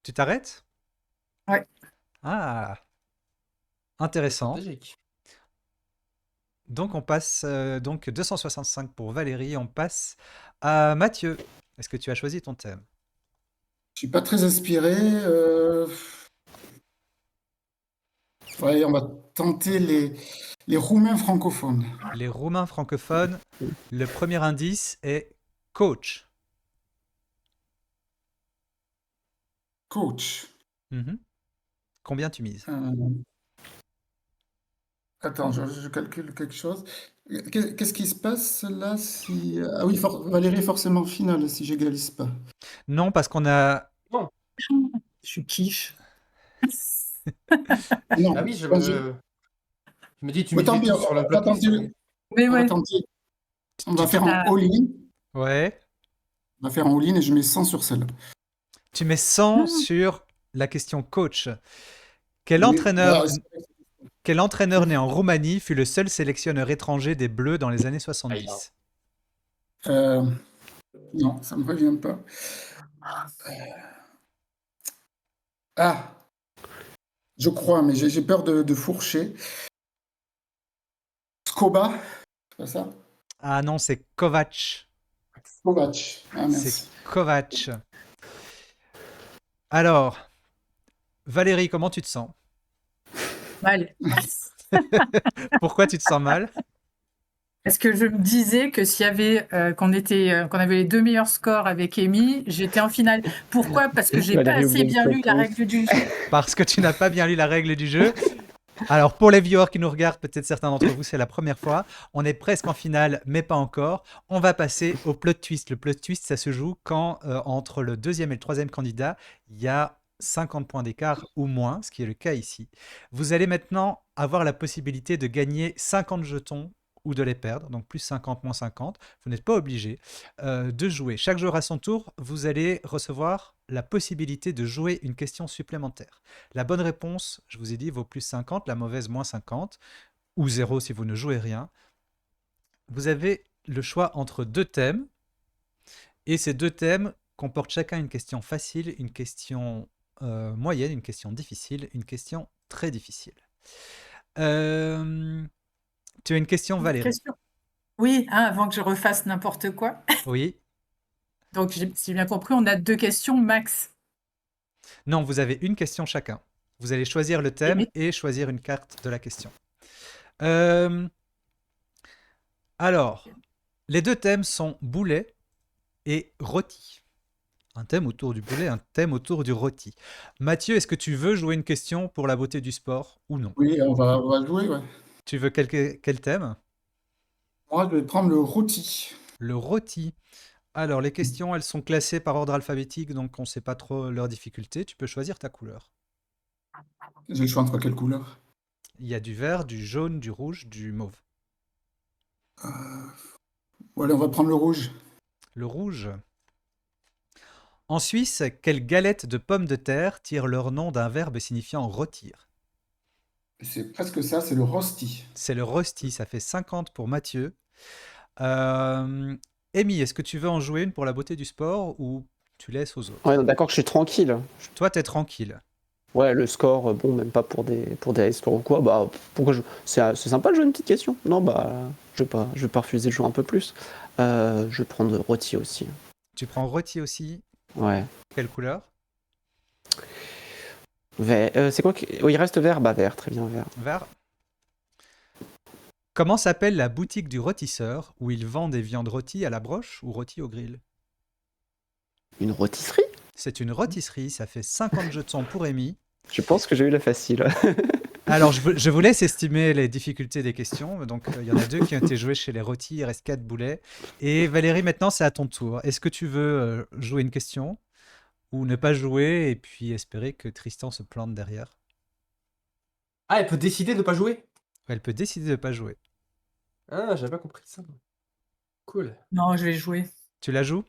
Tu t'arrêtes? Ouais. Ah, intéressant. Stratégique. Donc on passe donc 265 pour Valérie, on passe à Mathieu. Est-ce que tu as choisi ton thème? Je suis pas très inspiré. Ouais, on va tenter les Roumains francophones. Les Roumains francophones, le premier indice est coach. Coach. Mhm. Combien tu mises? Euh, Attends, je calcule quelque chose. Qu'est-ce qui se passe là si... Ah oui, Valérie est forcément finale si j'égalise pas. Non, parce qu'on a... Je suis quiche. Non, Ah oui, quand je- je me dis, tu Mais tant misais pis, tout sur le on plot va twist. tenter, Mais on va ouais. tenter. On va Tu- faire en Ah. all-in. Ouais. On va faire en all-in et je mets 100 sur celle-là. Tu mets 100 sur la question coach. Quel Oui, entraîneur, bah, quel entraîneur né en Roumanie fut le seul sélectionneur étranger des Bleus dans les années Ah, 70? non, ça me revient pas. Ah, je crois, mais j'ai peur de fourcher. Skoba, c'est pas ça? Ah non, c'est Kovac. Kovac. Ah, C'est merci. Kovac. Alors, Valérie, comment tu te sens? Mal. Pourquoi tu te sens mal? Parce que je me disais que s'il y avait qu'on avait les deux meilleurs scores avec Amy, j'étais en finale. Pourquoi? Parce que j'ai pas Valérie assez oublie bien le lu la plot règle du jeu. Parce que tu n'as pas bien lu la règle du jeu. Alors, pour les viewers qui nous regardent, peut-être certains d'entre vous, c'est la première fois. On est presque en finale, mais pas encore. On va passer au plot twist. Le plot twist, ça se joue quand, entre le deuxième et le troisième candidat, il y a 50 points d'écart ou moins, ce qui est le cas ici. Vous allez maintenant avoir la possibilité de gagner 50 jetons ou de les perdre, donc plus 50, moins 50. Vous n'êtes pas obligé de jouer. Chaque joueur à son tour, vous allez recevoir la possibilité de jouer une question supplémentaire. La bonne réponse, je vous ai dit, vaut plus 50, la mauvaise moins 50, ou 0 si vous ne jouez rien. Vous avez le choix entre deux thèmes, et ces deux thèmes comportent chacun une question facile, une question moyenne, une question difficile, une question très difficile. Tu as une question, Valérie? Question. Oui, hein, avant que je refasse n'importe quoi. Oui. Donc, si j'ai bien compris, on a 2 questions max. Non, vous avez une question chacun. Vous allez choisir le thème et choisir une carte de la question. Alors, les deux thèmes sont boulet et rôti. Un thème autour du boulet, un thème autour du rôti. Mathieu, est-ce que tu veux jouer une question pour la beauté du sport ou non? Oui, on va jouer, ouais. Tu veux quel thème? Moi, je vais prendre le rôti. Le rôti. Alors, les questions, elles sont classées par ordre alphabétique, donc on ne sait pas trop leur difficulté. Tu peux choisir ta couleur. J'ai le choix entre quelle couleur? Il y a du vert, du jaune, du rouge, du mauve. Allez, on va prendre le rouge. Le rouge. En Suisse, quelles galettes de pommes de terre tirent leur nom d'un verbe signifiant rôtir? C'est presque ça, c'est le rosti. C'est le rosti, ça fait 50 pour Mathieu. Amy, est-ce que tu veux en jouer une pour la beauté du sport ou tu laisses aux autres? Ouais, d'accord que je suis tranquille. Toi, t'es tranquille. Ouais, le score, bon, même pas pour des high scores ou quoi. Bah, pourquoi c'est sympa de jouer une petite question. Non, bah, je vais pas refuser de jouer un peu plus. Je vais prendre rôti aussi. Tu prends rôti aussi. Ouais. Quelle couleur? Vert. C'est quoi oh, il reste vert? Bah, vert, très bien, vert. Vert. Comment s'appelle la boutique du rôtisseur où il vend des viandes rôties à la broche ou rôties au grill? Une rôtisserie? C'est une rôtisserie, ça fait 50 jetons pour Amy. Je pense que j'ai eu la facile. Alors, je vous laisse estimer les difficultés des questions. Donc, il y en a 2 qui ont été jouées chez les rôtis, il reste 4 boulets. Et Valérie, maintenant, c'est à ton tour. Est-ce que tu veux jouer une question ou ne pas jouer et puis espérer que Tristan se plante derrière? Ah, elle peut décider de ne pas jouer? Elle peut décider de ne pas jouer. Ah, j'avais pas compris ça. Cool. Non, je vais jouer. Tu la joues?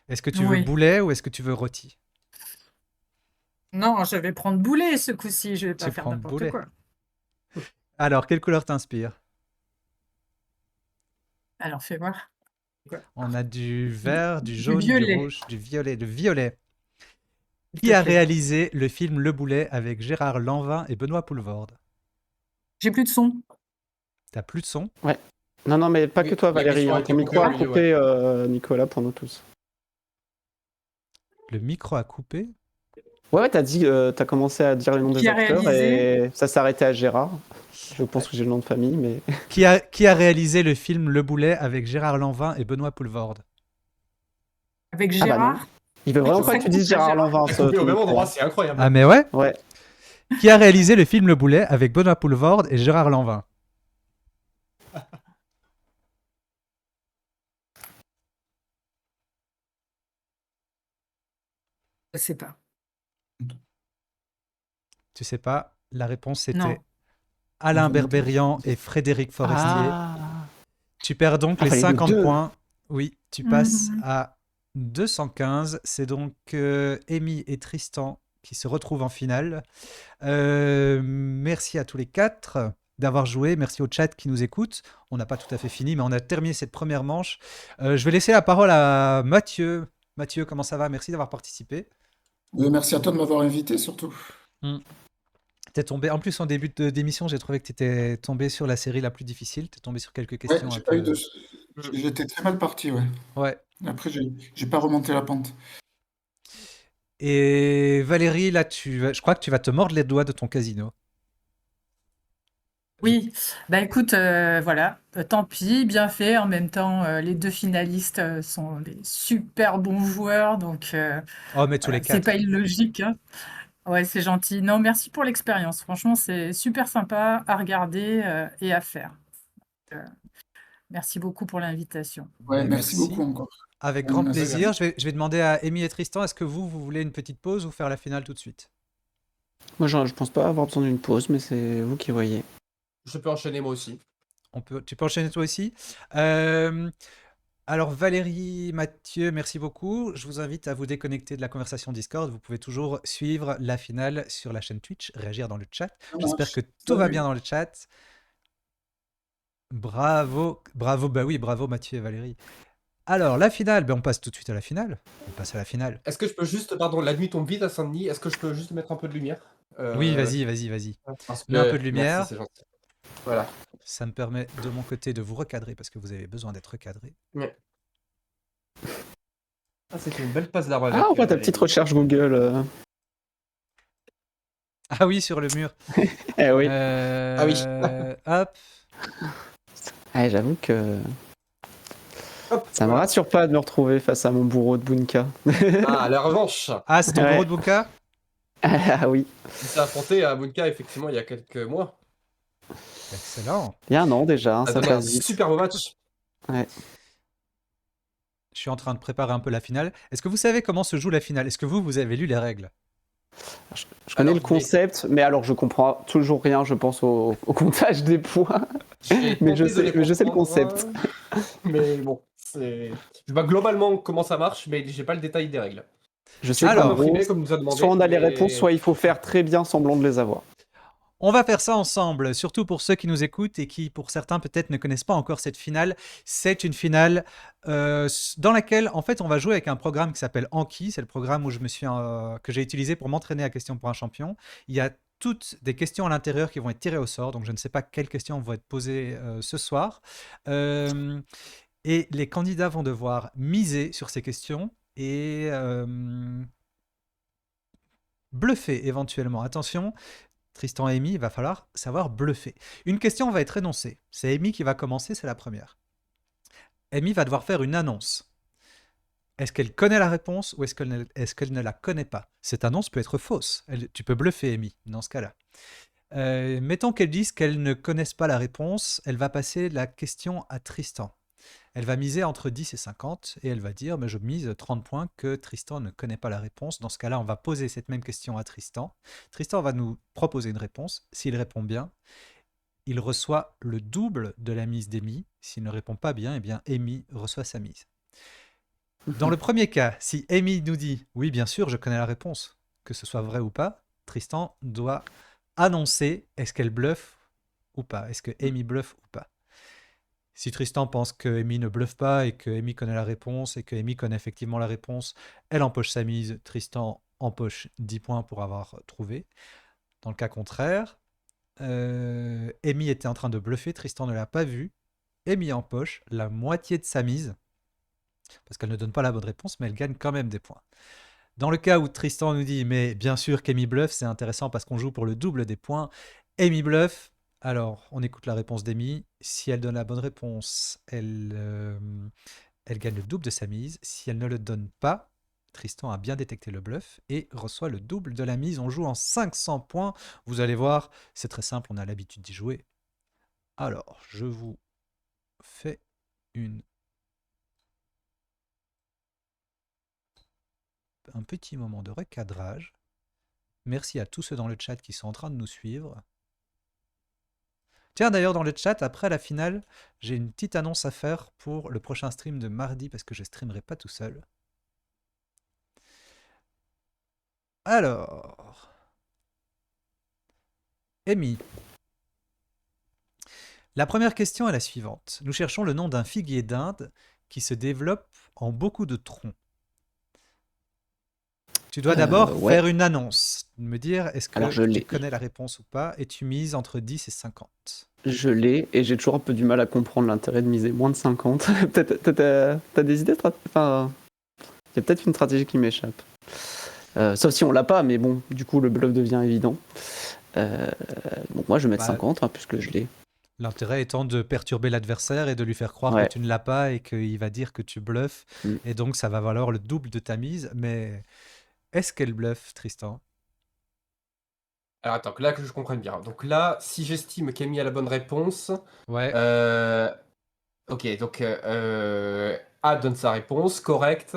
Est-ce que tu veux Oui. boulet ou est-ce que tu veux rôti? Non, je vais prendre boulet ce coup-ci. Je vais pas Tu faire prends n'importe boulet. quoi. Alors, quelle couleur t'inspire? Alors, fais voir. On a du vert, du Du jaune, du violet. rouge, du violet. Le violet. S'il Qui te a plaît. réalisé le film Le Boulet avec Gérard Lanvin et Benoît Poelvoorde? J'ai plus de son. T'as plus de son? Ouais. Non, mais pas que Oui, toi, la Valérie. question a Hein. été Ton coupée micro au a milieu, coupé, Nicolas, pour nous tous. Le micro a coupé? Ouais, t'as commencé à dire les noms des Qui a acteurs réalisé? et ça s'arrêtait à Gérard. Je pense que j'ai le nom de famille, mais. Qui a réalisé le film Le Boulet avec Gérard Lanvin et Benoît Poelvoorde? Avec Ah bah non. Gérard? Il veut vraiment Ça pas que tu coupe, dises là, Gérard Gérard. Lanvin, Elle ce coupée au ton même micro, endroit, hein. c'est incroyable. Ah mais ouais? Ouais. Qui a réalisé le film Le Boulet avec Benoît Poelvoorde et Gérard Lanvin? Je sais pas. Tu sais pas? La réponse c'était Non. Alain Enfin, Berberian et Frédéric Forestier. Ah. Tu perds donc Ah, les fallait le 50 deux. points. Oui, tu passes Mhm. à 215. C'est donc Amy et Tristan qui se retrouvent en finale. Merci à tous les quatre d'avoir joué. Merci au chat qui nous écoute. On n'a pas tout à fait fini, mais on a terminé cette première manche. Je vais laisser la parole à Mathieu. Mathieu, comment ça va? Merci d'avoir participé. Oui, merci à toi de m'avoir invité, surtout. T'es tombé, en plus en début d'émission, j'ai trouvé que tu étais tombé sur la série la plus difficile. Tu es tombé sur quelques Ouais, questions un j'ai pas eu peu. de... J'étais très mal parti, ouais. Ouais. Après, j'ai pas remonté la pente. Et Valérie, là, je crois que tu vas te mordre les doigts de ton casino. Oui, bah écoute, voilà, tant pis, bien fait. En même temps, les deux finalistes sont des super bons joueurs, donc Oh, mais tous voilà, les c'est quatre. pas illogique, hein. Ouais, c'est gentil. Non, merci pour l'expérience. Franchement, c'est super sympa à regarder et à faire. Euh, merci beaucoup pour l'invitation. Ouais, Mais merci beaucoup encore. Avec Ouais, grand merci. plaisir. Je vais demander à Amy et Tristan, est-ce que vous voulez une petite pause ou faire la finale tout de suite? Moi, je pense pas avoir besoin d'une pause, mais c'est vous qui voyez. Je peux enchaîner moi aussi. Tu peux enchaîner toi aussi. Alors Valérie, Mathieu, merci beaucoup. Je vous invite à vous déconnecter de la conversation Discord. Vous pouvez toujours suivre la finale sur la chaîne Twitch, réagir dans le chat. Ça J'espère marche. que tout va Salut. bien dans le chat. Bravo, bravo, bah oui, bravo Mathieu et Valérie. Alors la finale, on passe tout de suite à la finale. On passe à la finale. Est-ce que je peux juste, pardon, la nuit tombe vite à Saint-Denis, est-ce que je peux juste mettre un peu de lumière? Oui, vas-y. Parce Mets un que... peu de Merci, lumière. c'est gentil. Voilà. Ça me permet de mon côté de vous recadrer parce que vous avez besoin d'être recadré. Ouais. Ah, c'était une belle passe d'arbre. Ah, on voit ta petite recherche Google. Ah oui, sur le mur. Eh oui. Ah oui. Hop. Eh, j'avoue que Hop, ça me voilà. rassure pas de me retrouver face à mon bourreau de Bunka. Ah, la revanche. Ah, c'est ton Ouais. bureau de Buka? Ah oui. Il s'est affronté à Bunka, effectivement, il y a quelques mois. Excellent. Il y a un an déjà, hein, Ça a ça donné un passe vite. super beau match. Ouais. Je suis en train de préparer un peu la finale. Est-ce que vous savez comment se joue la finale? Est-ce que vous avez lu les règles? Je connais Alors, le concept, mais alors je comprends toujours rien, je pense, au comptage des points. J'ai Mais je tenté de les sais le comprendre, concept. Mais bon, c'est... Je vois globalement comment ça marche, mais j'ai pas le détail des règles. Je sais Alors, qu'en gros, imprimé comme nous a demandé. soit on a les mais- réponses, soit il faut faire très bien semblant de les avoir. On va faire ça ensemble, surtout pour ceux qui nous écoutent et qui, pour certains, peut-être ne connaissent pas encore cette finale. C'est une finale dans laquelle, en fait, on va jouer avec un programme qui s'appelle Anki. C'est le programme où que j'ai utilisé pour m'entraîner à Question pour un champion. Il y a toutes des questions à l'intérieur qui vont être tirées au sort, donc je ne sais pas quelles questions vont être posées ce soir. Et les candidats vont devoir miser sur ces questions et bluffer éventuellement. Attention, Tristan et Amy, il va falloir savoir bluffer. Une question va être énoncée. C'est Amy qui va commencer, c'est la première. Amy va devoir faire une annonce. Est-ce qu'elle connaît la réponse ou est-ce qu'elle ne la connaît pas? Cette annonce peut être fausse. Tu peux bluffer Amy dans ce cas-là. Mettons qu'elle dise qu'elle ne connaisse pas la réponse, elle va passer la question à Tristan. Elle va miser entre 10 et 50 et elle va dire mais je mise 30 points que Tristan ne connaît pas la réponse. Dans ce cas-là, on va poser cette même question à Tristan. Tristan va nous proposer une réponse. S'il répond bien, il reçoit le double de la mise d'Amy. S'il ne répond pas bien, eh bien Amy reçoit sa mise. Dans le premier cas, si Amy nous dit « Oui, bien sûr, je connais la réponse », que ce soit vrai ou pas, Tristan doit annoncer est-ce qu'elle bluffe ou pas, est-ce que Amy bluffe ou pas. Si Tristan pense que Amy ne bluffe pas et que Amy connaît la réponse et que Amy connaît effectivement la réponse, elle empoche sa mise, Tristan empoche 10 points pour avoir trouvé. Dans le cas contraire, Amy était en train de bluffer, Tristan ne l'a pas vu, Amy empoche la moitié de sa mise, parce qu'elle ne donne pas la bonne réponse, mais elle gagne quand même des points. Dans le cas où Tristan nous dit « Mais bien sûr qu'Amy bluffe, c'est intéressant parce qu'on joue pour le double des points. Amy bluffe », alors on écoute la réponse d'Amy. Si elle donne la bonne réponse, elle gagne le double de sa mise. Si elle ne le donne pas, Tristan a bien détecté le bluff et reçoit le double de la mise. On joue en 500 points. Vous allez voir, c'est très simple, on a l'habitude d'y jouer. Alors, je vous fais un petit moment de recadrage. Merci à tous ceux dans le chat qui sont en train de nous suivre. Tiens, d'ailleurs, dans le chat, après la finale, j'ai une petite annonce à faire pour le prochain stream de mardi, parce que je ne streamerai pas tout seul. Alors... Amy. La première question est la suivante. Nous cherchons le nom d'un figuier d'Inde qui se développe en beaucoup de troncs. Tu dois d'abord faire une annonce, me dire est-ce que tu connais la réponse ou pas, et tu mises entre 10 et 50. Je l'ai, et j'ai toujours un peu du mal à comprendre l'intérêt de miser moins de 50. T'as des idées? Enfin, il y a peut-être une stratégie qui m'échappe. Sauf si on l'a pas, mais bon, du coup le bluff devient évident. Donc moi je vais mettre 50, hein, puisque je l'ai. L'intérêt étant de perturber l'adversaire et de lui faire croire que tu ne l'as pas et qu'il va dire que tu bluffes. Et donc ça va valoir le double de ta mise. Mais est-ce qu'elle bluffe, Tristan? Alors attends, que là que je comprenne bien. Donc là, si j'estime qu'Amy a la bonne réponse, ouais. Ok, donc A donne sa réponse correcte,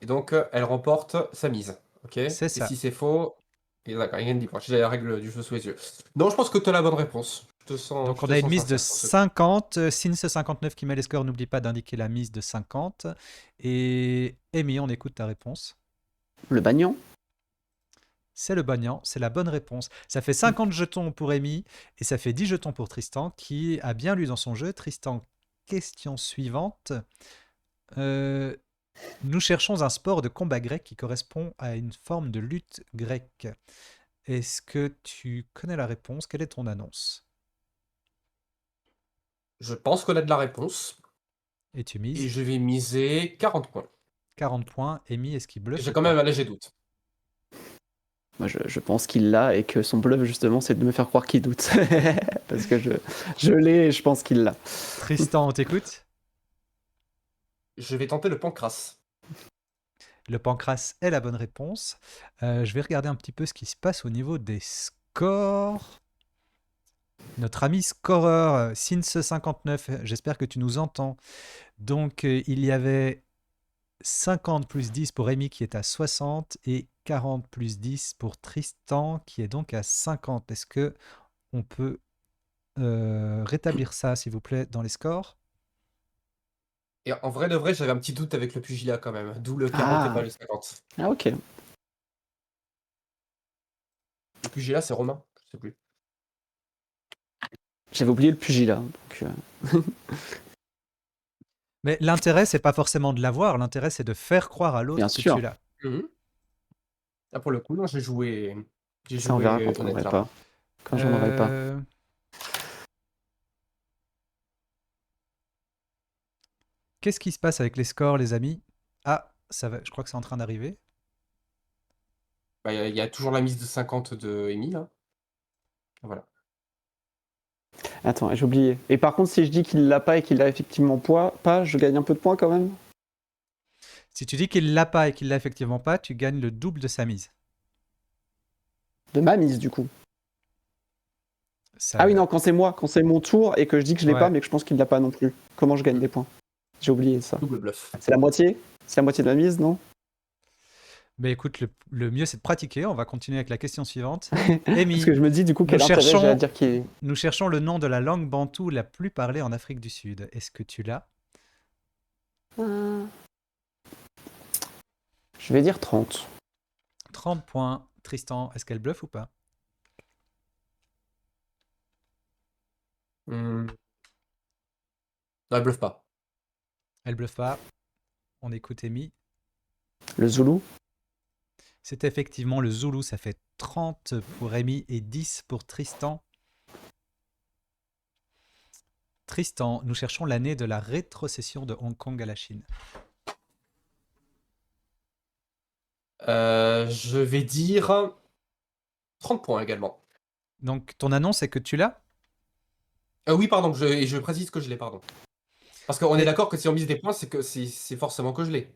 et donc elle remporte sa mise. Ok. C'est ça. Et si c'est faux, et d'accord, il y a une différence. J'ai la règle du jeu sous les yeux. Non, je pense que tu as la bonne réponse. Donc on a une mise de 50. Sins59 qui met les scores, n'oublie pas d'indiquer la mise de 50. Et Amy, on écoute ta réponse. Le bagnan. C'est le bagnan, c'est la bonne réponse. Ça fait 50 jetons pour Amy et ça fait 10 jetons pour Tristan qui a bien lu dans son jeu. Tristan, question suivante. Nous cherchons un sport de combat grec qui correspond à une forme de lutte grecque. Est-ce que tu connais la réponse? Quelle est ton annonce? Je pense qu'on a de la réponse. Et tu mises? Et je vais miser 40 points. 40 points. Amy, est-ce qu'il bluffe? J'ai quand même un léger doute. Moi, je pense qu'il l'a et que son bluff, justement, c'est de me faire croire qu'il doute. Parce que je l'ai et je pense qu'il l'a. Tristan, on t'écoute? Je vais tenter le pancras. Le pancras est la bonne réponse. Je vais regarder un petit peu ce qui se passe au niveau des scores. Notre ami scoreur, Sins59, j'espère que tu nous entends. Donc, il y avait 50 plus 10 pour Amy qui est à 60 et 40 plus 10 pour Tristan qui est donc à 50. Est-ce que on peut rétablir ça, s'il vous plaît, dans les scores? Et en vrai de vrai, j'avais un petit doute avec le pugilat quand même, d'où le 40 et pas le 50. Ah ok. Le pugilat, c'est Romain, je sais plus. J'avais oublié le pugilat. Donc, Mais l'intérêt, c'est pas forcément de l'avoir, l'intérêt, c'est de faire croire à l'autre que tu l'as. Ah, pour le coup, non, j'ai joué. Ça, on verra quand on n'aurait pas. Quand j'en aurai pas. Qu'est-ce qui se passe avec les scores, les amis? Ah, ça va, je crois que c'est en train d'arriver. Bah, il y a toujours la mise de 50 de Amy, là. Voilà. Attends, j'ai oublié. Et par contre, si je dis qu'il l'a pas et qu'il l'a effectivement pas, je gagne un peu de points quand même? Si tu dis qu'il l'a pas et qu'il l'a effectivement pas, tu gagnes le double de sa mise. De ma mise, du coup. Ça... Ah oui, non, quand c'est moi, quand c'est mon tour et que je dis que je l'ai pas, mais que je pense qu'il l'a pas non plus. Comment je gagne des points? J'ai oublié ça. Double bluff. C'est la moitié? C'est la moitié de la mise, non? Ben écoute, le mieux c'est de pratiquer. On va continuer avec la question suivante. Parce Amy, que je me dis, du coup, quel nous intérêt j'ai à cherchons, dire qu'il est. nous cherchons le nom de la langue bantoue la plus parlée en Afrique du Sud. Est-ce que tu l'as? Je vais dire 30. 30 points. Tristan, est-ce qu'elle bluffe ou pas? Non, elle bluffe pas. Elle bluffe pas. On écoute Amy. Le Zoulou? C'est effectivement le Zoulou. Ça fait 30 pour Amy et 10 pour Tristan. Tristan, nous cherchons l'année de la rétrocession de Hong Kong à la Chine. Je vais dire 30 points également. Donc, ton annonce, c'est que tu l'as? Oui, pardon, je précise que je l'ai, pardon. Parce qu'on est Et- d'accord que si on mise des points, c'est que c'est forcément que je l'ai.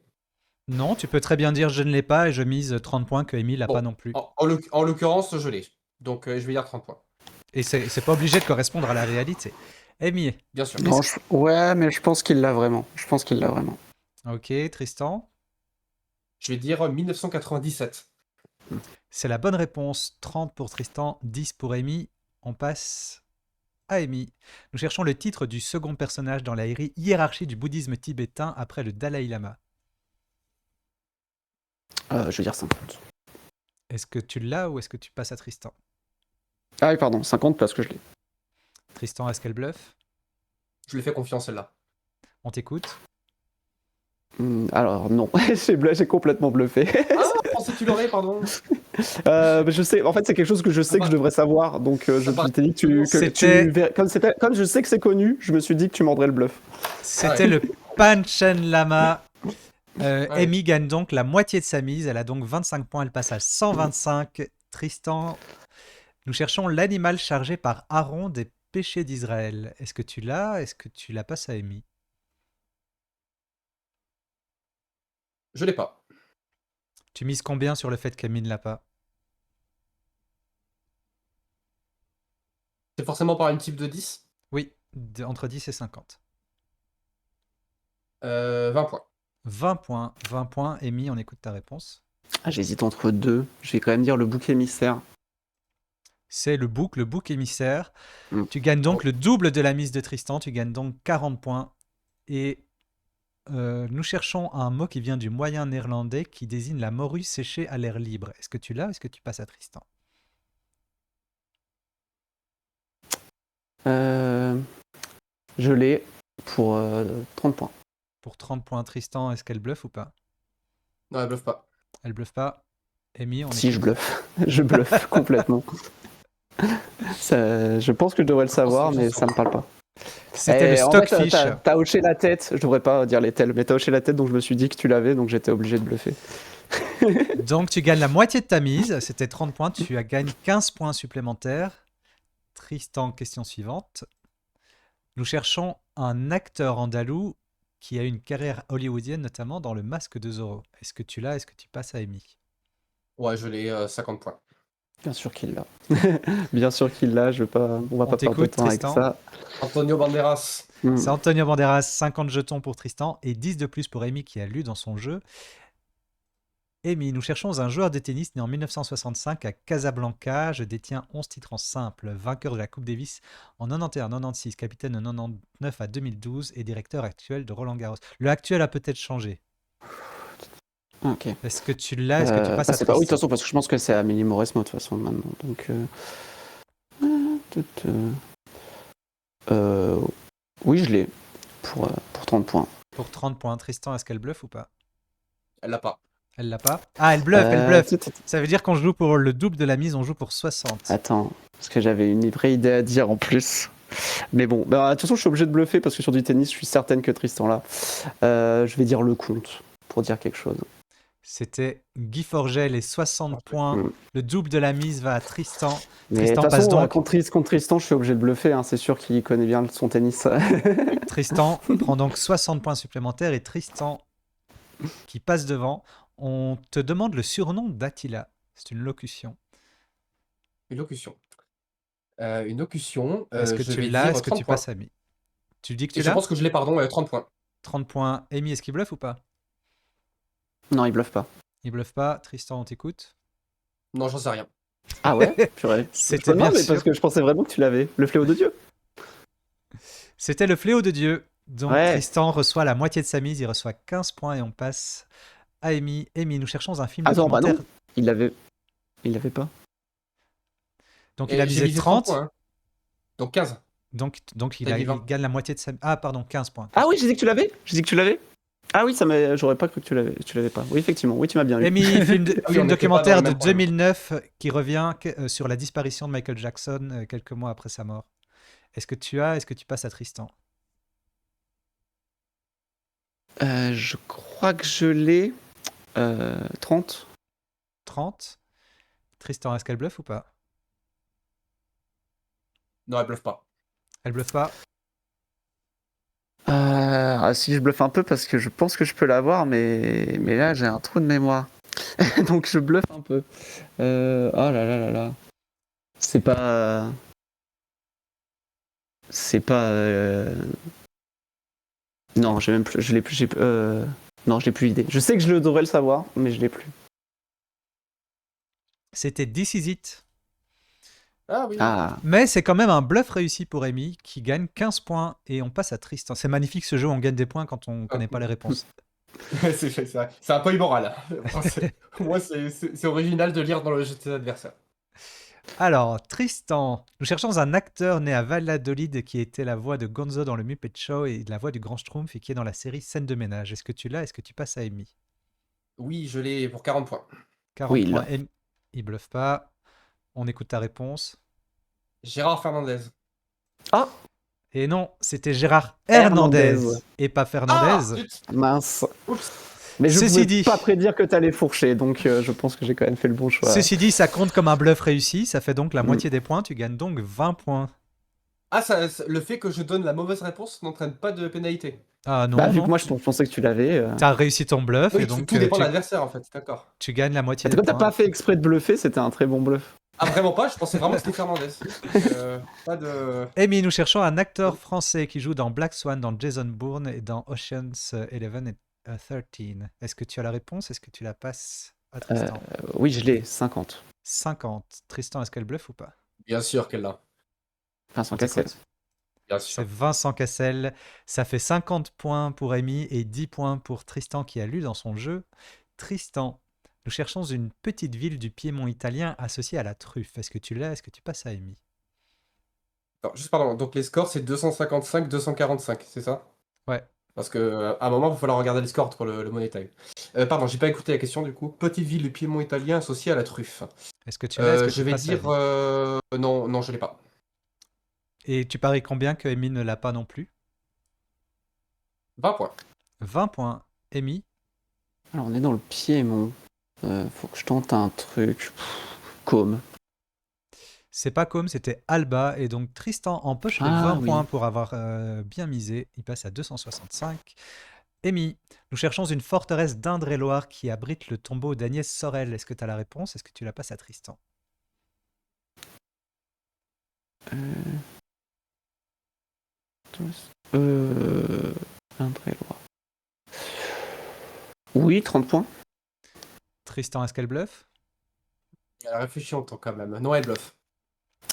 Non, tu peux très bien dire je ne l'ai pas et je mise 30 points que Amy l'a Bon, pas non plus. en l'occurrence, je l'ai. Donc je vais dire 30 points, Et c'est pas obligé de correspondre à la réalité. Amy, bien sûr. Non, ouais, mais je pense qu'il l'a vraiment. Je pense qu'il l'a vraiment. ok, Tristan, Je vais dire 1997. c'est la bonne réponse. 30 pour Tristan, 10 pour Amy. On passe à Amy. Nous cherchons le titre du second personnage dans la hiérarchie du bouddhisme tibétain après le Dalai Lama. Je vais dire 50. Est-ce que tu l'as ou est-ce que tu passes à Tristan? Ah oui, pardon, 50 parce que je l'ai. Tristan, est-ce qu'elle bluffe? Je lui fais confiance, celle-là. On t'écoute. Alors non, j'ai complètement bluffé. Ah, je pensais que tu l'aurais, pardon. Je sais, en fait, c'est quelque chose que je sais que je devrais savoir, donc je t'ai dit comme je sais que c'est connu, je me suis dit que tu mordrais le bluff. C'était le Panchen Lama. Ouais. Amy gagne donc la moitié de sa mise. Elle a donc 25 points. Elle passe à 125. Tristan, nous cherchons l'animal chargé par Aaron des péchés d'Israël. Est-ce que tu l'as? Est-ce que tu la passes à Amy? Je l'ai pas. Tu mises combien sur le fait qu'Amy ne l'a pas? C'est forcément par une type de 10. Oui, entre 10 et 50. 20 points. 20 points. 20 points. Amy, on écoute ta réponse. Ah, j'hésite entre deux. Je vais quand même dire le bouc émissaire. C'est le bouc émissaire. Mm. Tu gagnes donc le double de la mise de Tristan. Tu gagnes donc 40 points. Et nous cherchons un mot qui vient du moyen néerlandais qui désigne la morue séchée à l'air libre. Est-ce que tu l'as ou est-ce que tu passes à Tristan? Je l'ai pour 30 points. Pour 30 points, Tristan, est-ce qu'elle bluffe ou pas? Non, elle bluffe pas. Elle bluffe pas. Amy, on Si, écoute. je bluffe. Je bluffe complètement. Je pense que je devrais le savoir, mais ça me parle pas. C'était le en fait, stockfish. t'as hoché la tête. Je devrais pas dire les tels, mais t'as hoché la tête, donc je me suis dit que tu l'avais, donc j'étais obligé de bluffer. Donc tu gagnes la moitié de ta mise. C'était 30 points. Tu as gagné 15 points supplémentaires. Tristan, question suivante. Nous cherchons un acteur andalou qui a une carrière hollywoodienne, notamment dans Le Masque de Zorro. Est-ce que tu l'as? Est-ce que tu passes à Amy? Ouais, je l'ai 50 points. Bien sûr qu'il l'a. Bien sûr qu'il l'a. On va pas perdre de t'écoute, temps avec Tristan. ça. Antonio Banderas. C'est Antonio Banderas, 50 jetons pour Tristan et 10 de plus pour Amy qui a lu dans son jeu. Amy, nous cherchons un joueur de tennis né en 1965 à Casablanca. Je détiens 11 titres en simple, vainqueur de la Coupe Davis en 91-96, capitaine de 99 à 2012 et directeur actuel de Roland Garros. Le actuel a peut-être changé. Ok. Est-ce que tu l'as? Est-ce que tu passes à c'est pas... Oui, de toute Tristan? façon, parce que je pense que c'est Amélie Mauresmo de toute façon maintenant. Donc, oui, je l'ai pour 30 points. Pour 30 points, Tristan, est-ce qu'elle bluffe ou pas? Elle l'a pas. Elle l'a pas? Ah, elle bluffe, elle bluffe. Attends, Ça veut dire qu'on joue pour le double de la mise, on joue pour 60. parce que j'avais une vraie idée à dire en plus. Mais bon, de toute façon, je suis obligé de bluffer parce que sur du tennis, je suis certaine que Tristan là. Je vais dire le compte pour dire quelque chose. C'était Guy Forget, les 60 points. Le double de la mise va à Tristan. Mais de Tristan toute passe façon, donc. contre Tristan, je suis obligé de bluffer. Hein. C'est sûr qu'il connaît bien son tennis. Tristan prend donc 60 points supplémentaires et Tristan qui passe devant. On te demande le surnom d'Attila. C'est une locution. Une locution. Une locution. Est-ce que je tu vais l'as? dire Est-ce que 30 tu points. passes à Amy? Tu dis que Et tu je l'as? pense que je l'ai, pardon, 30 points. 30 points. Amy, est-ce qu'il bluffe ou pas? Non, il bluffe pas. Il bluffe pas. Tristan, on t'écoute. Non, j'en sais rien. Ah ouais, purée. C'était Non, bien mais sûr. parce que je pensais vraiment que tu l'avais. Le fléau de Dieu. C'était le fléau de Dieu. Donc Ouais. Tristan reçoit la moitié de sa mise, il reçoit 15 points et on passe à Amy. Amy, nous cherchons un film Attends, bah documentaire. non. Il l'avait pas. Donc Et il a j'ai misé visé 30. points. Hein. Donc 15. Donc T'as dit il 20. gagne la moitié de sa... Ah pardon, 15 points. Ah oui, j'ai dit que tu l'avais. J'ai dit que tu l'avais. Ah oui, j'aurais pas cru que tu l'avais pas. Oui, effectivement. Oui, tu m'as bien eu. Amy, film, Ah oui, film on n'était pas documentaire dans le de même problème. 2009 qui revient sur la disparition de Michael Jackson quelques mois après sa mort. Est-ce que tu passes à Tristan? Je crois que je l'ai. 30. 30. Tristan, est-ce qu'elle bluffe ou pas? Non, elle bluffe pas. Elle bluffe pas. Si je bluffe un peu parce que je pense que je peux l'avoir, mais là j'ai un trou de mémoire. Donc je bluffe un peu. Oh là là là là. C'est pas. C'est pas. Non, j'ai même plus. Je l'ai plus. Non, je l'ai plus l'idée. Je sais que je devrais le savoir, mais je l'ai plus. C'était This Is It. Ah oui. Ah. Mais c'est quand même un bluff réussi pour Amy qui gagne 15 points et on passe à Tristan. C'est magnifique ce jeu, on gagne des points quand on connaît pas les réponses. C'est un peu immoral. Moi, c'est original de lire dans le jeu de ses adversaires. Alors, Tristan, nous cherchons un acteur né à Valladolid qui était la voix de Gonzo dans le Muppet Show et la voix du Grand Schtroumpf et qui est dans la série Scène de ménage. Est-ce que tu l'as? Est-ce que tu passes à Amy? Oui, je l'ai pour 40 points. 40 Oui, points. là. Il bluffe pas. On écoute ta réponse. Gérard Fernandez. Ah, Et non, c'était Gérard Hernandez Hernandez. et pas Ah, Fernandez. zut. mince. Oups. Mais je Ceci pouvais dit- pas prédire que t'allais fourcher, donc je pense que j'ai quand même fait le bon choix. Ceci dit, ça compte comme un bluff réussi. Ça fait donc la Mm. moitié des points. Tu gagnes donc 20 points. Ah, le fait que je donne la mauvaise réponse n'entraîne pas de pénalité. Ah non, Bah, vu non. que moi je pensais que tu l'avais. T'as réussi ton bluff Oui, et donc tout dépend de tu, l'adversaire en fait, d'accord. tu gagnes la moitié En tout des cas, t'as points. pas fait exprès de bluffer, c'était un très bon bluff. Ah, vraiment pas, je pensais vraiment que c'était Fernandez. Pas de. Amy, nous cherchons un acteur français qui joue dans Black Swan, dans Jason Bourne et dans Ocean's 11 et 13. Est-ce que tu as la réponse? Est-ce que tu la passes à Tristan? Oui, je l'ai, 50. 50. Tristan, est-ce qu'elle bluffe ou pas? Bien sûr qu'elle l'a. Vincent On Cassel. t'écoute. Bien C'est sûr. Vincent Cassel. Ça fait 50 points pour Amy et 10 points pour Tristan qui a lu dans son jeu. Tristan, nous cherchons une petite ville du Piémont italien associée à la truffe. Est-ce que tu l'as? Est-ce que tu passes à Amy? Alors, juste pardon, donc les scores c'est 255, 245, c'est ça? Ouais. Parce que à un moment, il va falloir regarder les scores pour le Money Time. Pardon, j'ai pas écouté la question du coup. Petite ville du Piémont italien associée à la truffe. Est-ce que tu l'as? Est-ce que Je tu vais passes à dire Amy? non, non, je l'ai pas. Et tu paries combien que Amy ne l'a pas non plus? 20 points. 20 points. Amy? Alors, on est dans le Piémont. Faut que je tente un truc. Comme. C'est pas comme, c'était Alba. Et donc Tristan empoche les Ah, 20 oui. points pour avoir bien misé. Il passe à 265. Amy, nous cherchons une forteresse d'Indre-et-Loire qui abrite le tombeau d'Agnès Sorel. Est-ce que tu as la réponse? Est-ce que tu la passes à Tristan? Indre-et-Loire. Oui, 30 points. Tristan, est-ce qu'elle bluffe? Elle réfléchit longtemps quand même. Non, elle bluffe.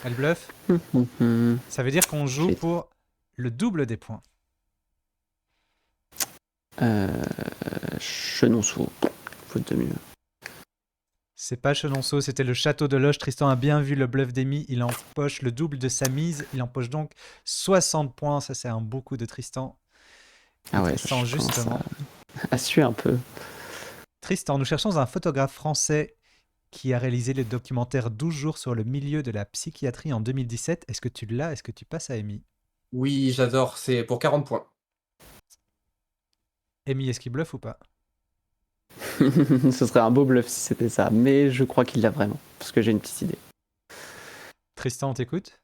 Elle bluffe? Ça veut dire qu'on joue Shit. pour le double des points. Chenonceau. Faute de mieux. C'est pas Chenonceau, c'était le château de Loges. Tristan a bien vu le bluff d'Amy. Il empoche le double de sa mise. Il empoche donc 60 points. Ça, c'est un beau coup de Tristan. Et Ah ouais, Tristan, je commence justement. à suer un peu. Tristan, nous cherchons un photographe français qui a réalisé le documentaire 12 jours sur le milieu de la psychiatrie en 2017. Est-ce que tu l'as? Est-ce que tu passes à Amy? Oui, j'adore, c'est pour 40 points. Amy, est-ce qu'il bluffe ou pas? Ce serait un beau bluff si c'était ça, mais je crois qu'il l'a vraiment, parce que j'ai une petite idée. Tristan, on t'écoute?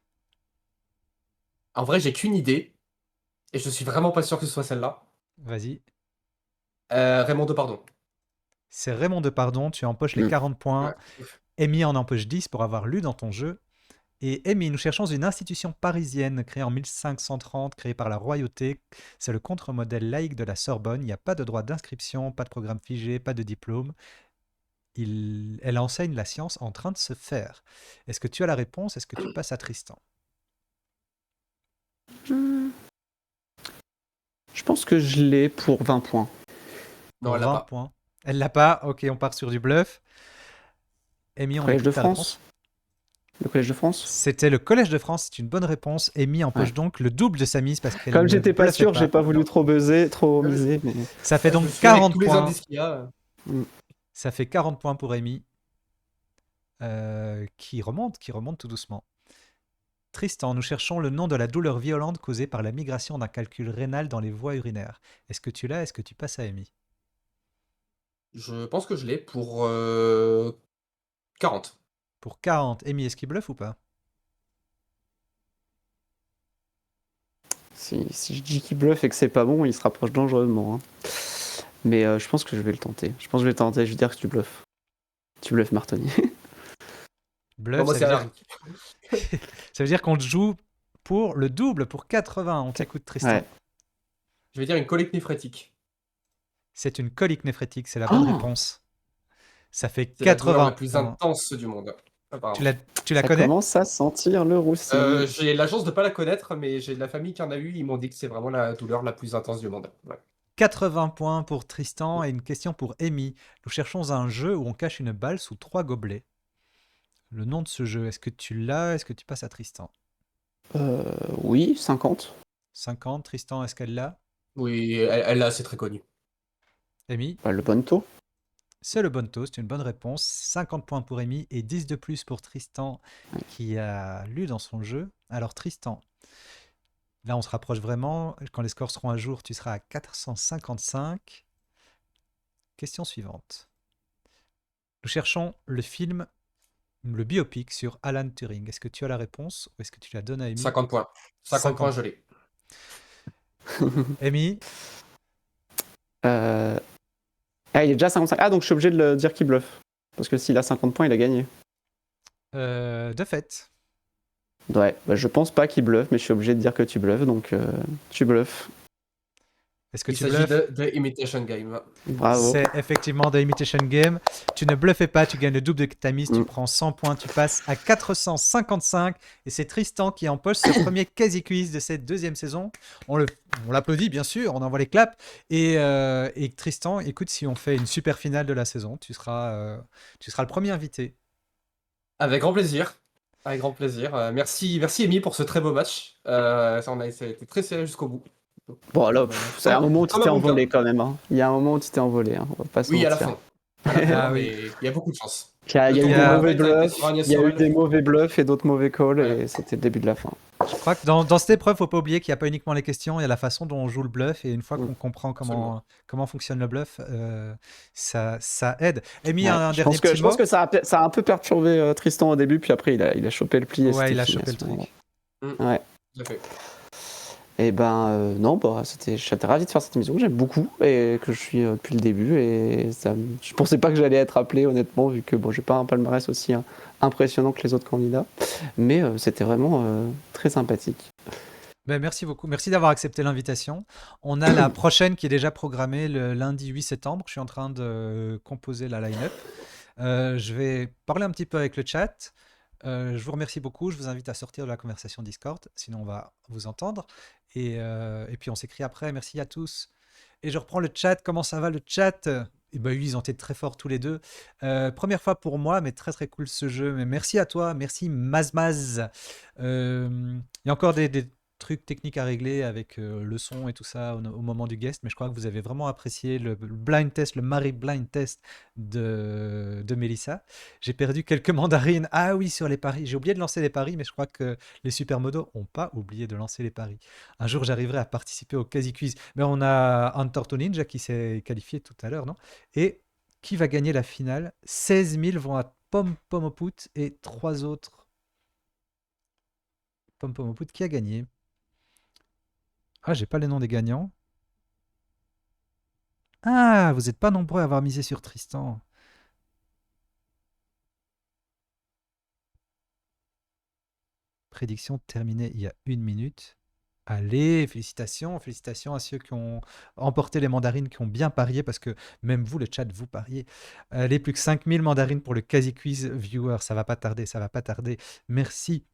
En vrai, j'ai qu'une idée. Et je suis vraiment pas sûr que ce soit celle-là. Vas-y. Raymond Depardon. C'est Raymond Depardon. Tu empoches les 40 points. Ouais. Amy en empoche 10 pour avoir lu dans ton jeu. Et Amy, nous cherchons une institution parisienne créée en 1530, créée par la royauté. C'est le contre-modèle laïque de la Sorbonne. Il n'y a pas de droit d'inscription, pas de programme figé, pas de diplôme. Elle enseigne la science en train de se faire. Est-ce que tu as la réponse? Est-ce que tu passes à Tristan? Hmm, Je pense que je l'ai pour 20 points. Non, Pour elle l'a 20 pas. points. Elle l'a pas. Ok, on part sur du bluff. Amy, on Collège de écoute ta réponse. France? Le Collège de France? C'était le Collège de France, c'est une bonne réponse. Amy empoche Ouais. donc le double de sa mise parce qu'elle Comme ne j'étais pas bluffait sûr, j'ai pas. pas voulu trop buzzer, trop Je- miser, mais... Ça fait Je me donc suis avec 40 tous les points. indices qu'il y a. Ça fait 40 points pour Amy, qui remonte tout doucement. Tristan, nous cherchons le nom de la douleur violente causée par la migration d'un calcul rénal dans les voies urinaires. Est-ce que tu l'as? Est-ce que tu passes à Amy? Je pense que je l'ai pour 40. Pour 40, Amy, est-ce qu'il bluffe ou pas? Si je dis qu'il bluffe et que c'est pas bon, il se rapproche dangereusement, hein. Mais je pense que je vais le tenter. Je pense que je vais le tenter, je vais dire que tu bluffes. Tu bluffes, Martoni. Non, Bluff, moi, ça c'est veut dire, Alaric. ça veut dire qu'on te joue pour le double, pour 80. On t'écoute, Tristan. Ouais. Je vais dire une colique néphrétique. C'est une colique néphrétique, c'est la bonne Oh, réponse. Ça fait C'est la douleur 80 la plus points. intense du monde. Tu Apparemment. la ça connais? commence à sentir le roussi. J'ai la chance de pas la connaître, mais j'ai de la famille qui en a eu. Ils m'ont dit que c'est vraiment la douleur la plus intense du monde. Ouais. 80 points pour Tristan et une question pour Amy. Nous cherchons un jeu où on cache une balle sous 3 gobelets. Le nom de ce jeu, est-ce que tu l'as? Est-ce que tu passes à Tristan? Oui, 50. 50, Tristan, est-ce qu'elle l'a? Oui, elle là, c'est très connu. Amy? Bah, le bon taux. C'est le bon taux, c'est une bonne réponse. 50 points pour Amy et 10 de plus pour Tristan qui a lu dans son jeu. Alors Tristan, là on se rapproche vraiment. Quand les scores seront à jour, tu seras à 455. Question suivante. Nous cherchons le film, le biopic sur Alan Turing. Est-ce que tu as la réponse ou est-ce que tu la donnes à Amy? 50 points. 50 points, je l'ai. Amy, Euh, Ah, il est déjà 55. Ah, donc je suis obligé de le dire qu'il bluffe. Parce que s'il a 50 points, il a gagné. de fait. Ouais, bah, je pense pas qu'il bluffe, mais je suis obligé de dire que tu bluffes, donc tu bluffes. Est-ce que Il tu s'agit bluffes? de Imitation Game. Bravo. C'est effectivement The Imitation Game. Tu ne bluffes pas, tu gagnes le double de ta mise, tu prends 100 points, tu passes à 455. Et c'est Tristan qui empoche ce premier quasi-quiz de cette deuxième saison. On l'applaudit, bien sûr, on envoie les claps. Et Tristan, écoute, si on fait une super finale de la saison, tu seras le premier invité. Avec grand plaisir. Avec grand plaisir. Merci Amy pour ce très beau match. Ça a été très serré jusqu'au bout. Bon, là, c'est un moment où tu Comme t'es un bon envolé gars. quand même, hein. Il y a un moment où tu t'es envolé, hein. On va pas se Oui, à la mentir. fin. À la fin, Ah oui. mais il y a beaucoup de chance. Il y a eu Le des tournoi mauvais a été bluffs, sur Agnès il y a eu Sorel. des mauvais bluffs et d'autres mauvais calls, Ouais. et c'était le début de la fin. Je crois que dans cette épreuve, faut pas oublier qu'il n'y a pas uniquement les questions, il y a la façon dont on joue le bluff. Et une fois qu'on comprend comment fonctionne le bluff, ça aide. Amy, Ouais. un Je dernier pense que, petit je mot. pense que ça a un peu perturbé Tristan au début, puis après il a chopé le pli. Et Ouais, c'était il a fini chopé à le ce truc. moment-là. Ouais. Tout à fait. Et ben non, bah j'étais ravi de faire cette émission que j'aime beaucoup et que je suis depuis le début, et je pensais pas que j'allais être appelé, honnêtement, vu que bon, j'ai pas un palmarès aussi impressionnant que les autres candidats, mais c'était vraiment très sympathique. Ben, merci beaucoup. Merci d'avoir accepté l'invitation. On a la prochaine qui est déjà programmée le lundi 8 septembre. Je suis en train de composer la line-up. Je vais parler un petit peu avec le chat. Je vous remercie beaucoup. Je vous invite à sortir de la conversation Discord, sinon on va vous entendre. Et puis on s'écrit après. Merci à tous. Et je reprends le chat. Comment ça va le chat? Et ben oui, ils ont été très forts tous les deux. Première fois pour moi, mais très très cool ce jeu. Mais merci à toi, merci Mazmaz. Il y a encore des trucs techniques à régler avec le son et tout ça au moment du guest, mais je crois que vous avez vraiment apprécié le blind test, le Marie blind test de Mélissa. J'ai perdu quelques mandarines. Ah oui, sur les paris. J'ai oublié de lancer les paris, mais je crois que les supermodos n'ont pas oublié de lancer les paris. Un jour, j'arriverai à participer au quasi-quiz. Mais on a un Torto Ninja qui s'est qualifié tout à l'heure, non? Et qui va gagner la finale? 16 000 vont à Pom Pomoput et 3 autres. Pom Pomoput qui a gagné? Ah, j'ai pas les noms des gagnants. Ah, vous n'êtes pas nombreux à avoir misé sur Tristan. Prédiction terminée il y a 1 minute. Allez, félicitations, félicitations à ceux qui ont emporté les mandarines, qui ont bien parié, parce que même vous, le chat, vous pariez. Allez, plus que 5000 mandarines pour le quasi quiz viewer, ça va pas tarder, ça va pas tarder. Merci.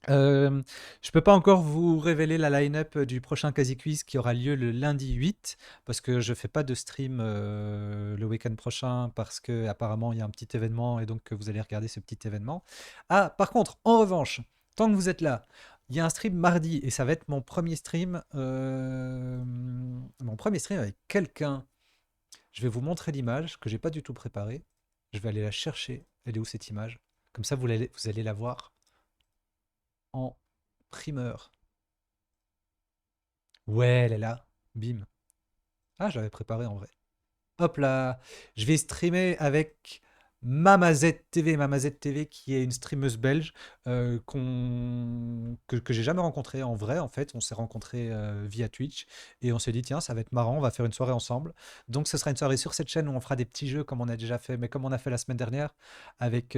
Je peux pas encore vous révéler la line-up du prochain quasi quiz qui aura lieu le lundi 8, parce que je fais pas de stream le week-end prochain, parce que apparemment il y a un petit événement et donc vous allez regarder ce petit événement. Ah, par contre, en revanche, tant que vous êtes là, il y a un stream mardi et ça va être mon premier stream avec quelqu'un. Je vais vous montrer l'image que j'ai pas du tout préparée. Je vais aller la chercher. Elle est où cette image? Comme ça, vous allez la voir en primeur. Ouais, elle est là. Bim. Ah, j'avais préparé en vrai. Hop là. Je vais streamer avec Mamazet TV. Mamazet TV qui est une streameuse belge que j'ai jamais rencontrée en vrai. En fait, on s'est rencontrés via Twitch et on s'est dit, tiens, ça va être marrant, on va faire une soirée ensemble. Donc, ce sera une soirée sur cette chaîne où on fera des petits jeux comme on a déjà fait, mais comme on a fait la semaine dernière avec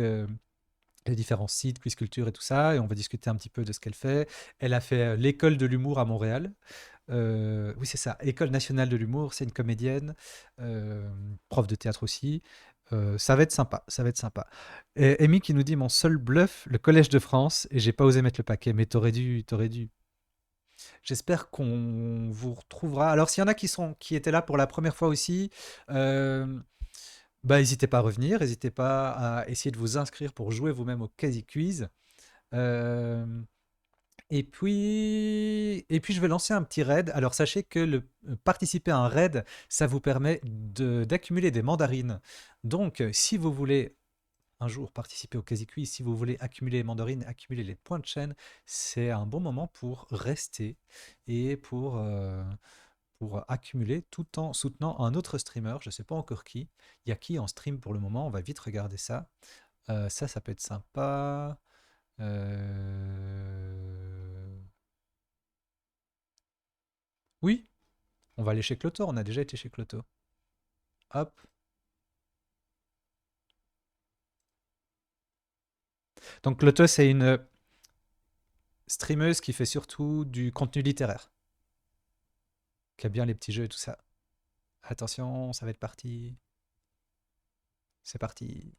les différents sites, Quiz Culture et tout ça, et on va discuter un petit peu de ce qu'elle fait. Elle a fait l'école de l'humour à Montréal. Oui, c'est ça, École nationale de l'humour, c'est une comédienne, prof de théâtre aussi. Ça va être sympa, ça va être sympa. Et Amy qui nous dit mon seul bluff, le Collège de France, et j'ai pas osé mettre le paquet, mais t'aurais dû, t'aurais dû. J'espère qu'on vous retrouvera. Alors, s'il y en a qui étaient là pour la première fois aussi, euh, bah, n'hésitez pas à revenir, n'hésitez pas à essayer de vous inscrire pour jouer vous-même au Quasi Quiz. Euh, et puis, je vais lancer un petit raid. Alors, sachez que participer à un raid, ça vous permet d'accumuler des mandarines. Donc, si vous voulez un jour participer au Quasi Quiz, si vous voulez accumuler les mandarines, accumuler les points de chaîne, c'est un bon moment pour rester et pour accumuler tout en soutenant un autre streamer. Je ne sais pas encore qui. Il y a qui en stream pour le moment? On va vite regarder ça. Ça peut être sympa. Euh, Oui, on va aller chez Cloto. On a déjà été chez Cloto. Hop. Donc Cloto, c'est une streameuse qui fait surtout du contenu littéraire, qui a bien les petits jeux et tout ça. Attention, ça va être parti. C'est parti.